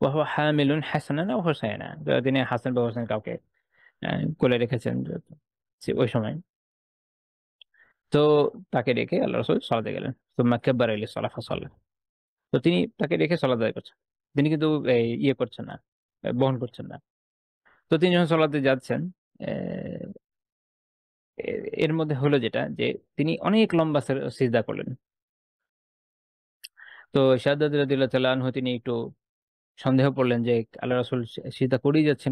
ওয়া হুয়া হামিলুন হাসানান ওয়া হুসাইনা, তো তিনি হাসান বা হোসেন কাউকে কোলে রেখেছেন ওই সময়। তো তাকে রেখে আল্লাহ রাসূল সালাতে গেলেন, সুম্মা কাব্বারা লিস-সালাহ ফাসাল্লা। তো তিনি তাকে রেখে সালাত আদায় করছেন, তিনি কিন্তু ইয়ে করছেন না, বহন করছেন না। তো তিনি যখন সালাতে যাচ্ছেন, আহ, এর মধ্যে হলো যেটা যে তিনি অনেক লম্বা সিজদা করলেন। তো শাহাদাত রাদিয়াল্লাহু তাআলা আনহু তিনি একটু সন্দেহ করলেন যে আল্লাহ রাসূল সিজদা করেই যাচ্ছেন,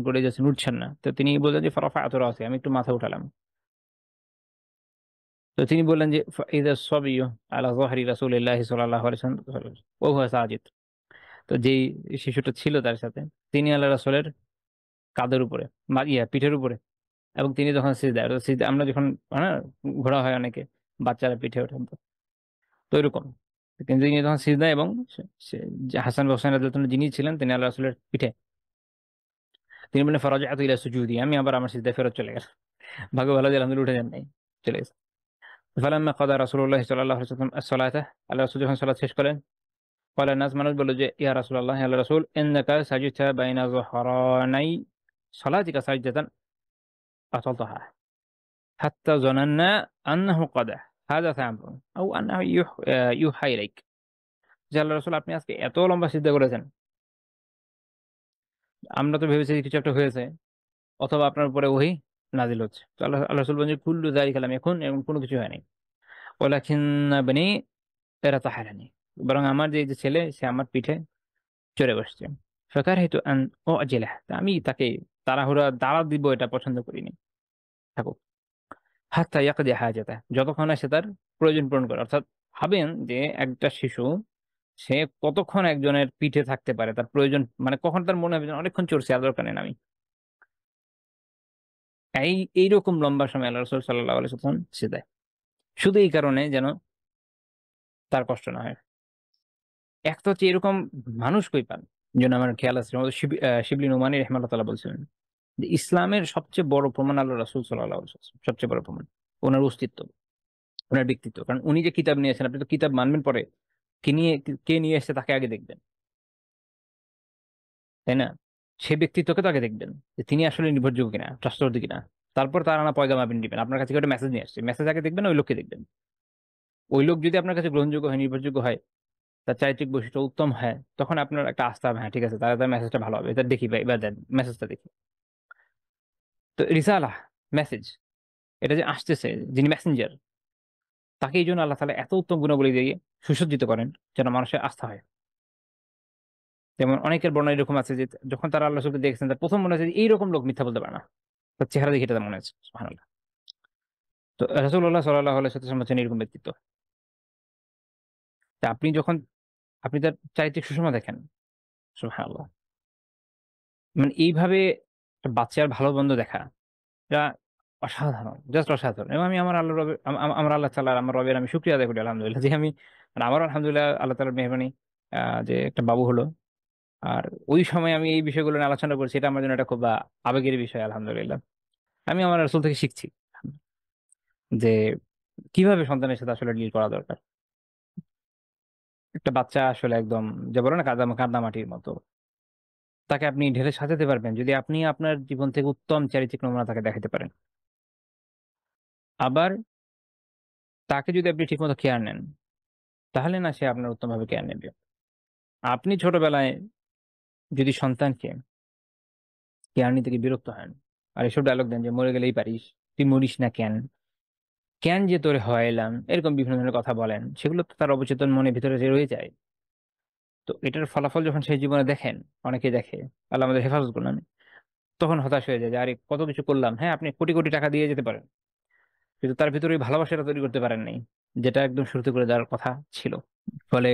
উঠছেন না। তো তিনি বললেন যে ফারাফা'তু রাসি, আমি একটু মাথা উঠালাম। তো তিনি বললেন যে ইযা সাবিয়্যু আলা যাহরি রাসূলিল্লাহি সাল্লাল্লাহু আলাইহি ওয়াসাল্লাম ওয়া হুয়া সাজিদ, তো যেই শিশুটা ছিল তার সাথে, তিনি আল্লাহ রাসূলের কাঁধের উপরে, পিঠের উপরে, এবং তিনি যখন সিজদায়, তো সিজদা আমরা যখন, হ্যাঁ, ঘোরা হয় অনেকে, বাচ্চারা পিঠে ওঠেন, তো এরকম। কিন্তু তিনি তখন সিজদায়, এবং যে হাসান বা হোসেন রাদিয়াল্লাহু তাআলা যিনি ছিলেন, তিনি আল্লাহ রাসূলের পিঠে। তিনি বলেন ফারাজাআতু ইলা সুজুদি, আমি আবার আমার সিজদায় ফেরত চলে গেলাম। ভাগ্য ভালো যে আলহামদুলিল্লাহ উঠে যান নাই, চলে গেছে। ফালাম্মা কাদা রাসূলুল্লাহ সাল্লাল্লাহু আলাইহি ওয়াসাল্লাম আস-সালাতা, আল্লাহ রাসূল যখন সালাত শেষ করেন, ক্বালা নাস, মানুষ বলল যে ইয়া রাসূলুল্লাহ, হে আল্লাহর রাসূল, ইন্নাকা সাজিদতা বাইনা যুহরানাই সালাতিকা সাজদাতান আতালতাহা হাত্তা যানান্না আন্নাহু কাদা হাদাসা আমরুন আও আন্নাহু ইউহা ইলাইক। যে আল্লাহর রাসূল, আপনি আজকে এত লম্বা সিজদা করেছেন, আমরা তো ভেবেছি যে কিছু একটা হয়েছে, অথবা আপনার উপরে ওহী নাজিল হচ্ছে। তো আল্লাহ রাসূল বলেন যে কুল্লু যালিকা লাম ইয়াকুন, এমন কোনো কিছু হয়নি। ওয়ালাকিন্না বনি ইরাতাহালানি, বরং আমার যে ছেলে, সে আমার পিঠে চড়ে বসছে। ফাকারহিতু আন উআজিলাহ, তা আমি তাকে তাড়াহুড়া দাঁড়া দিব এটা পছন্দ করিনি, থাকুক। হাত্তা ইয়াকদি হাজাতা, যতক্ষণ না সে তার প্রয়োজন পূরণ করে। অর্থাৎ ভাবেন যে একটা শিশু, সে কতক্ষণ একজনের পিঠে থাকতে পারে, তার প্রয়োজন, মানে কখন তার মনে হবে যে অনেকক্ষণ চড়ছে, আর দরকার নেই আমি। এইরকম লম্বা সময় আল্লাহ রাসূল সাল্লাল্লাহু আলাইহি ওয়াসাল্লাম সিজদায়, শুধু এই কারণে যেন তার কষ্ট না হয়। এক তো হচ্ছে এরকম মানুষ কই পান, যেন আমার খেয়াল আছে, আমাদের শিবলি নোমানী রাহমাতুল্লাহ তাআলা বলছিলেন যে ইসলামের সবচেয়ে বড় প্রমাণ আল্লাহ রাসূল সাল্লাল্লাহু আলাইহি ওয়াসাল্লাম, সবচেয়ে বড় প্রমাণ ওনার অস্তিত্ব, ওনার ব্যক্তিত্ব। কারণ উনি যে কিতাব নিয়ে আসেন, আপনি তো কিতাব মানবেন পরে, কে নিয়ে কে নিয়ে এসেছে তাকে আগে দেখবেন, তাই না? সে ব্যক্তিত্বকে তো আগে দেখবেন যে তিনি আসলে নির্ভরযোগ্য কিনা, ট্রাস্টওয়ার্দি কিনা। তারপর তার আনা পয়গাম আপনি দিবেন, আপনার কাছে একটা মেসেজ নিয়ে আসছে, মেসেজ আগে দেখবেন, ওই লোককে দেখবেন। ওই লোক যদি আপনার কাছে গ্রহণযোগ্য হয়, নির্ভরযোগ্য হয়, তার চারিত্রিক বৈশিষ্ট্য উত্তম হয়, তখন আপনার একটা আস্থা হবে, হ্যাঁ ঠিক আছে, তার মেসেজটা ভালো হবে, এটা দেখি বা এবার দেন মেসেজটা দেখি। তো রিসালাহ, মেসেজ, এটা যে আসতেছে, যিনি মেসেঞ্জার, তাকে এই জন্য আল্লাহ তাআলা এত উত্তম গুণাবলী দিয়ে সুসজ্জিত করেন যেন মানুষের আস্থা হয়। যেমন অনেকের বর্ণনা এরকম আছে যে যখন তারা আল্লাহ রাসূলকে দেখেছেন, তার প্রথম মনে হচ্ছে যে এইরকম লোক মিথ্যা বলতে পারে না, তার চেহারা দেখে এটা মনে হচ্ছে, সুবহানাল্লাহ। তো রাসূলুল্লাহ সাল্লাল্লাহু আলাইহি ওয়াসাল্লাম হচ্ছেন এরকম ব্যক্তিত্ব। তা আপনি যখন, আপনি তার চারিত্রিক সুষমা দেখেন, সুবহানাল্লাহ, মানে এইভাবে একটা বাচ্চার ভালো মন্দ দেখা, যা অসাধারণ, জাস্ট অসাধারণ। এবং আমি আমার আল্লাহ রবের আমার আল্লাহ তাআলা আমার রবের আমি শুকরিয়া আদায় করি আলহামদুলিল্লাহ যে আমি মানে আমারও আলহামদুলিল্লাহ আল্লাহ তাআলার মেহরবানি যে একটা বাবু হলো। আর ওই সময় আমি এই বিষয়গুলো নিয়ে আলোচনা করছি, এটা আমার জন্য একটা খুব আবেগের বিষয় আলহামদুলিল্লাহ। আমি আমার রাসূল থেকে শিখছি যে কিভাবে সন্তানের সাথে আসলে ডিল করা দরকার। একটা বাচ্চা আসলে একদম যে বলে না কাদা মাটির মতো, তাকে আপনি ঢেলে সাজাতে পারবেন যদি আপনি আপনার জীবন থেকে উত্তম চারিত্রিক নমুনা তাকে দেখাতে পারেন। আবার তাকে যদি আপনি ঠিকমতো কেয়ার নেন, তাহলে না সে আপনার উত্তমভাবে কেয়ার নেবে। আপনি ছোটবেলায় যদি সন্তানকে কেয়ার নিতে গিয়ে বিরক্ত হন আর এসব ডায়লগ দেন যে মরে গেলেই পারিস, তুই মরিস না কেন, কেন যে তোরে হয়েলাম, এরকম বিভিন্ন ধরনের কথা বলেন, সেগুলো তো তার অবচেতন মনে ভিতরে যে রয়ে যায়। তো এটার ফলাফল যখন সেই জীবনে দেখেন, অনেকে দেখে, আল্লাহ আমাদের হেফাজত করলেন, তখন হতাশ হয়ে যায় যে আরে কত কিছু করলাম। হ্যাঁ, আপনি কোটি কোটি টাকা দিয়ে যেতে পারেন, কিন্তু তার ভিতরে ওই ভালোবাসাটা তৈরি করতে পারেন নাই, যেটা একদম শুরুতে করে দেওয়ার কথা ছিল। ফলে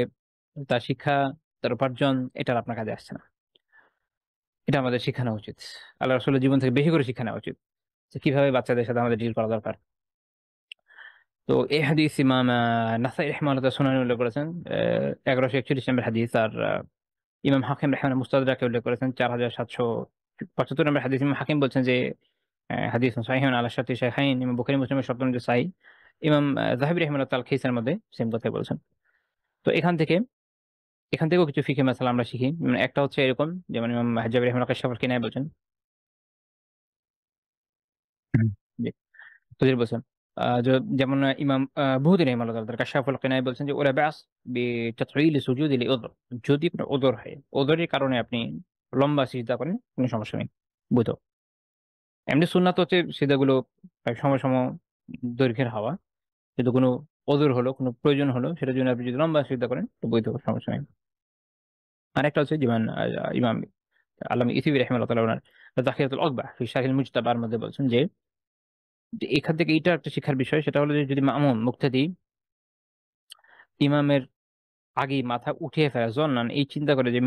তার শিক্ষা, তার উপার্জন, এটা আর আপনার কাজে আসছে না। এটা আমাদের শিক্ষা নেওয়া উচিত, আল্লাহ রাসূলের জীবন থেকে বেশি করে শিক্ষা নেওয়া উচিত যে কিভাবে বাচ্চাদের সাথে আমাদের ডিল করা দরকার। তো এই হাদিস ইমাম নাসাই রহমানুল্লাহ সুনানে উল্লেখ করেছেন 1141 নম্বর হাদিস। আর ইমাম হাকিম রহমান মুস্তাদরাকে উল্লেখ করেছেন 4775 নম্বর হাদিস। ইমাম হাকিম বলছেন যে হাদিস সাহিহুন আলা শারতি শাইখাইন, ইমাম বুখারী মুসলিমের শব্দ অনুযায়ী সহিহ। ইমাম যাহাবী রাহিমাহুল্লাহ তাআলা খিসের মধ্যে সেম কথাই বলেছেন। তো এখান থেকেও কিছু ফিকহি মাসালা আমরা শিখি। একটা হচ্ছে এরকম, যেমন ইমাম জাবির রাহিমাহুল্লাহ কাশফুল কিনায় বলছেন। হুম। জি, হুজুর বলছেন যেমন ইমাম বুহুরী রাহিমাহুল্লাহ তাআলা কাশফুল কিনায় বলছেন যে ওরা ব্যাস বিতাতঈল সুজুদি লিউযর, যদি আপনার ওযর হয়, ওযরের কারণে আপনি লম্বা সিজদা করেন, কোনো সমস্যা নেই, বৈধ। এমনি সুন্নাত হচ্ছে সিজদাগুলো প্রায় সম দৈর্ঘ্যের হওয়া, কিন্তু কোনো ওযর হলো, কোনো প্রয়োজন হলো, সেটার জন্য আপনি যদি লম্বা সিজদা করেন তো বৈধ, সমস্যা নেই। আরেকটা হচ্ছে যেমন ইমাম আল্লামা ইথিবি রাহিমাহুল্লাহ তাআলা ওনার যাখিরাতুল উকবা ফি শারহিল মুজতাবার মধ্যে বলছেন যে এখান থেকে এটা একটা শিক্ষার বিষয়, সেটা হলো যে যদি মামুম মুক্তাদি ইমামের আগেই মাথা উঠিয়ে ফেলে জন্নান, এই চিন্তা করে যে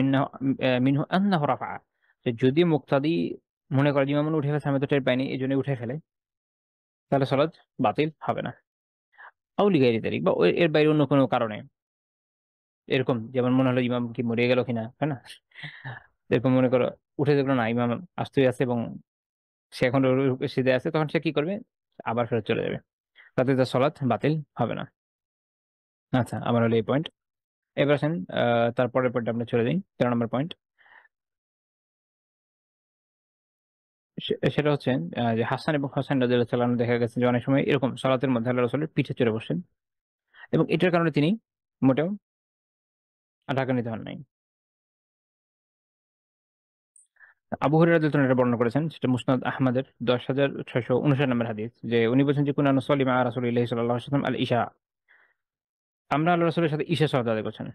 মিনহু আন্নাহু রাফা, যে যদি মুক্তাদি মনে করে যে ইমাম উঠে ফেলছে, আমি তো টের পাইনি, এই জন্য উঠে ফেলে, তাহলে সালাত বাতিল হবে না। আউলি গাইরি তারিক বা এর বাইরে অন্য কোনো কারণে, এরকম যেমন মনে হলো ইমাম কি মরে গেল কিনা, তাই না, এরকম মনে করো উঠে দেখলো না ইমাম আস্তই আছে এবং সে এখন সিধে আছে, তখন সে কি করবে, আবার ফেরত চলে যাবে, তাতে তার সলাৎ বাতিল হবে না। আচ্ছা, আমার হলো এই পয়েন্ট। এবার আসেন তারপরের পয়েন্ট আমরা চলে যাই, 13 নম্বর পয়েন্ট। সেটা হচ্ছে যে হাসান এবং হোসেন রাদিয়াল্লাহু তাআলা আনহু দেখা গেছে যে অনেক সময় এরকম সালাতের মধ্যে আল্লাহ রাসূলের পিঠে চড়ে বসেন, এবং এটার কারণে তিনি মোটেও রাগান্বিত হন নাই। আবু হুরায়রা রাদিয়াল্লাহু তাআলা এটা বর্ণনা করেছেন, সেটা মুসনাদ আহমদের 10659 নম্বর হাদিস, যে উনি বলছেন যে কুনা নুসাল্লি মা রাসূলিল্লাহি সাল্লাল্লাহু আলাইহি ওয়াসাল্লাম আল ইশা, আমরা আল্লাহ রাসূলের সাথে ঈশা সালাত আদায় করছেন।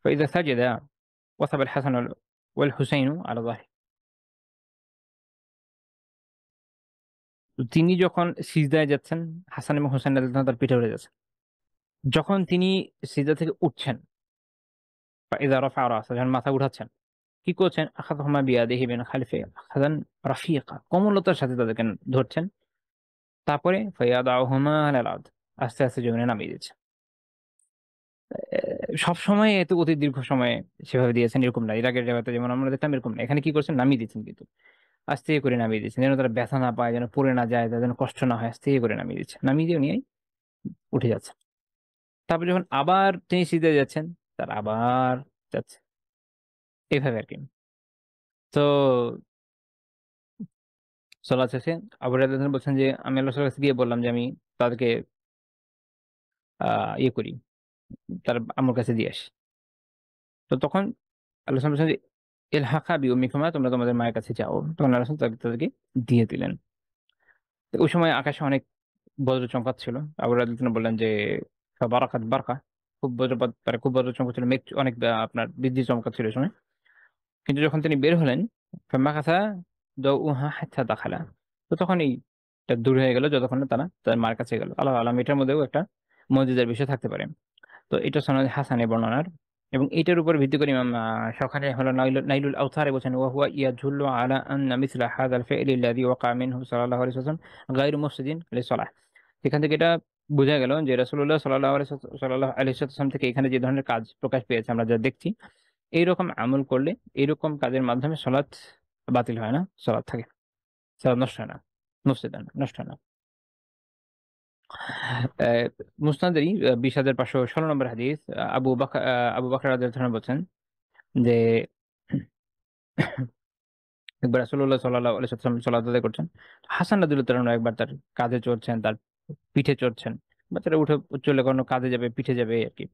ফাইদা সাজদা ওয়াসাব আল হাসান ওয়াল হুসাইনু আলা যাহরি, তিনি যখন সিজদায় যাচ্ছেন, হাসান এবং হোসেন রাদিয়াল্লাহু তাআলা তার পিঠে উঠে যাচ্ছেন। যখন তিনি সিজদা থেকে উঠছেন, ফাইদা রাফা রাসা, যখন মাথা উঠাচ্ছেন, কি করছেন, আখাযহুমা বিয়াদিহি মিন খালফি আখাযান রাফিকা, কোমলতার সাথে তাদেরকে ধরছেন। তারপরে ফায়াদাহুমা আলাল আরদ, আস্তে আস্তে জমিনে নামিয়ে দিচ্ছেন। সব সময় এত অতি দীর্ঘ সময় সেভাবে দিয়েছেন এরকম না, এর আগের জায়গাতে যেমন আমরা দেখতাম এরকম না, এখানে কি করছেন, নামিয়ে দিচ্ছেন, কিন্তু আস্তে করে নামিয়ে দিচ্ছেন, যেন তারা ব্যথা না পায়, যেন পড়ে না যায়, তাদের যেন কষ্ট না হয়, আস্তে করে নামিয়ে দিচ্ছেন, নামিয়ে দিয়ে নিয়ে উঠে যাচ্ছেন। তারপর যখন আবার তিনি সিজদে যাচ্ছেন, তার আবার যাচ্ছে, এইভাবে আর কি। তো সালাত শেষে আবু রায়দা বলছেন যে আমি আল্লাহ কাছে গিয়ে বললাম যে আমি তাদেরকে ইয়ে করি, তার আমার কাছে দিয়ে আসি। তো তখন আল্লাহ বলছেন যে ইলহাকা বি উম্মিকুমা, তোমরা তোমাদের মায়ের কাছে যাও। তখন আল্লাহ তাদেরকে দিয়ে দিলেন। তো ওই সময় আকাশে অনেক বজ্র চমকাচ্ছিল। আবু রায়দা বললেন যে বারাকাত বারকা, খুব বজ্রপাত, মানে খুব বজ্র চমকাচ্ছিল, মেঘ অনেক আপনার বৃদ্ধি চমকাচ্ছিল ওই সময়। কিন্তু যখন তিনি বের হলেন, ফামাকাসা দাউহা হাত্তা দাখালা, তো তখন এটা দূর হয়ে গেল যতক্ষণ না তারা তার মার কাছে গেল। আল্লাহ আলাম, এটার মধ্যেও একটা মজিদার বিষয় থাকতে পারে। তো এটা সনদ হাসানের বর্ণনার এবং এটার উপর ভিত্তি করে ইমাম শওকানি হলো নাইলুল আওতারে বলছেন ওয়া হুয়া ইয়াদুল্লু আলা আন্না মিসলা হাযাল ফি'লি আল্লাযী ওয়াকা মিনহু সাল্লাল্লাহু আলাইহি ওয়াসাল্লাম গায়রু মুফসিদিন লিসসালাহ। এখান থেকে এটা বোঝা গেল যে রাসূলুল্লাহ সাল্লাল্লাহু আলাইহি ওয়াসাল্লাম থেকে এখানে যে ধরনের কাজ প্রকাশ পেয়েছে আমরা যা দেখছি, এইরকম আমল করলে এইরকম কাজের মাধ্যমে সালাত বাতিল হয় না, সালাত থাকে, সালাত নষ্ট হয় না, মুফসিদ হয় না, নষ্ট হয় না। মুসনাদেরই 20,516 নম্বর হাদিস, আবু বকর রাদিয়াল্লাহু আনহু বলছেন যে একবার রাসূলুল্লাহ সাল্লাল্লাহু আলাইহি ওয়াসাল্লাম সালাত আদায় করছেন। হাসান রাদিয়াল্লাহু তাআলা একবার তার কাঁধে চড়ছেন, তার পিঠে চড়ছেন। বাচ্চারা উঠে চলে কোনো কাঁধে যাবে, পিঠে যাবে এই আরকি।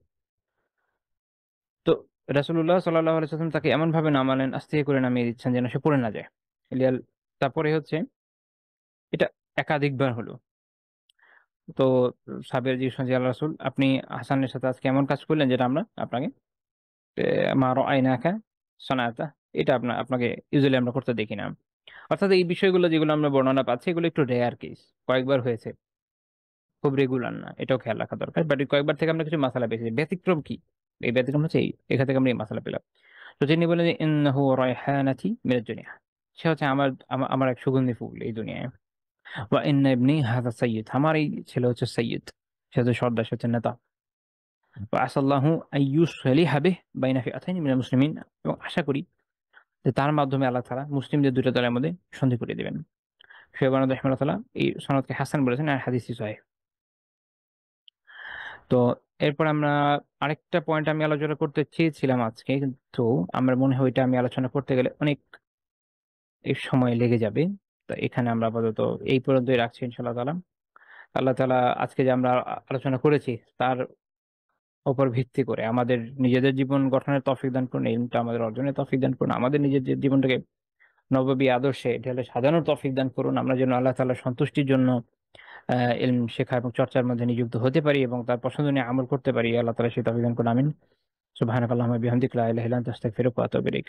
তো রাসূলুল্লাহ সাল্লাল্লাহু আলাইহি ওয়াসাল্লাম তাকে এমনভাবে নামালেন, আস্তে করে নামিয়ে দিচ্ছেন যেন সে পড়ে না যায়। লিয়াল তারপরে হচ্ছে এটা একাধিকবার হলো। তো সাহাবীরা জিজ্ঞেস করেন যে, "ইয়া রাসূল, আপনি হাসানের সাথে আজকে এমন কাজ করলেন যেটা আমরা আপনাকে মা রাআইনাকা সানাতা, এটা আপনাকে ইউজুয়ালি আমরা করতে দেখি না।" অর্থাৎ এই বিষয়গুলো যেগুলো আমরা বর্ণনা পাচ্ছি এগুলো একটু রেয়ার কেস, কয়েকবার হয়েছে, খুব রেগুলার না, এটাও খেয়াল রাখা দরকার। বাট কয়েকবার থেকে আমরা কিছু মাসালা পেয়েছি। ব্যতিক্রম কি? এই ব্যতিক্রম হচ্ছে এখান থেকে আমরা এই মাসালা পেলাম। তো তিনি বলেন যে ইন্নাহু রায়হানাতি মিনাদ দুনিয়া, সে হচ্ছে আমার এক সুগন্ধি ফুল এই দুনিয়ায়। ওয়া ইন্না ইবনি হাযা সাইয়্যিদ, আমার এই ছেলে হচ্ছে সাইয়্যিদ, সে হচ্ছে সর্দার, সে হচ্ছে নেতা। ওয়া আসাল্লাহু আইয়ুসলিহা বিহি বাইনা ফিআতাইনি মিনাল মুসলিমিন, এবং আশা করি যে তার মাধ্যমে আল্লাহ তাআলা মুসলিমদের দুটো দলের মধ্যে সন্ধি করে দিবেন। শুআয়ব রাহিমাহুল্লাহ তাআলা এই সনদকে হাসান বলেছেন আর হাদিসটি সহিহ। তো এরপর আমরা আরেকটা পয়েন্ট আমি আলোচনা করতে চেয়েছিলাম আজকে, কিন্তু আমার মনে হয় ওইটা আমি আলোচনা করতে গেলে অনেক সময় লেগে যাবে। তো এখানে আমরা আপাতত এই পর্যন্তই রাখছি ইনশাআল্লাহ তাআলা। আল্লাহ তাআলা আজকে যে আমরা আলোচনা করেছি তার উপর ভিত্তি করে আমাদের নিজেদের জীবন গঠনের তৌফিক দান করুন, ইলমটা আমাদের অর্জনের তৌফিক দান করুন, আমাদের নিজেদের জীবনটাকে নববী আদর্শে ঢেলে সাজানোর তৌফিক দান করুন, আমরা যেন আল্লাহ তাআলার সন্তুষ্টির জন্য ইলম শেখা এবং চর্চার মধ্যে নিযুক্ত হতে পারি এবং তার পছন্দনীয় আমল করতে পারি। আল্লাহ তাআলা সেই তৌফিক দান করুন, আমিন। সুবহানাকাল্লাহুম্মা বিহামদিকা লা ইলাহা ইল্লা আনতা আস্তাগফিরুকা ওয়া আতুবু ইলাইক।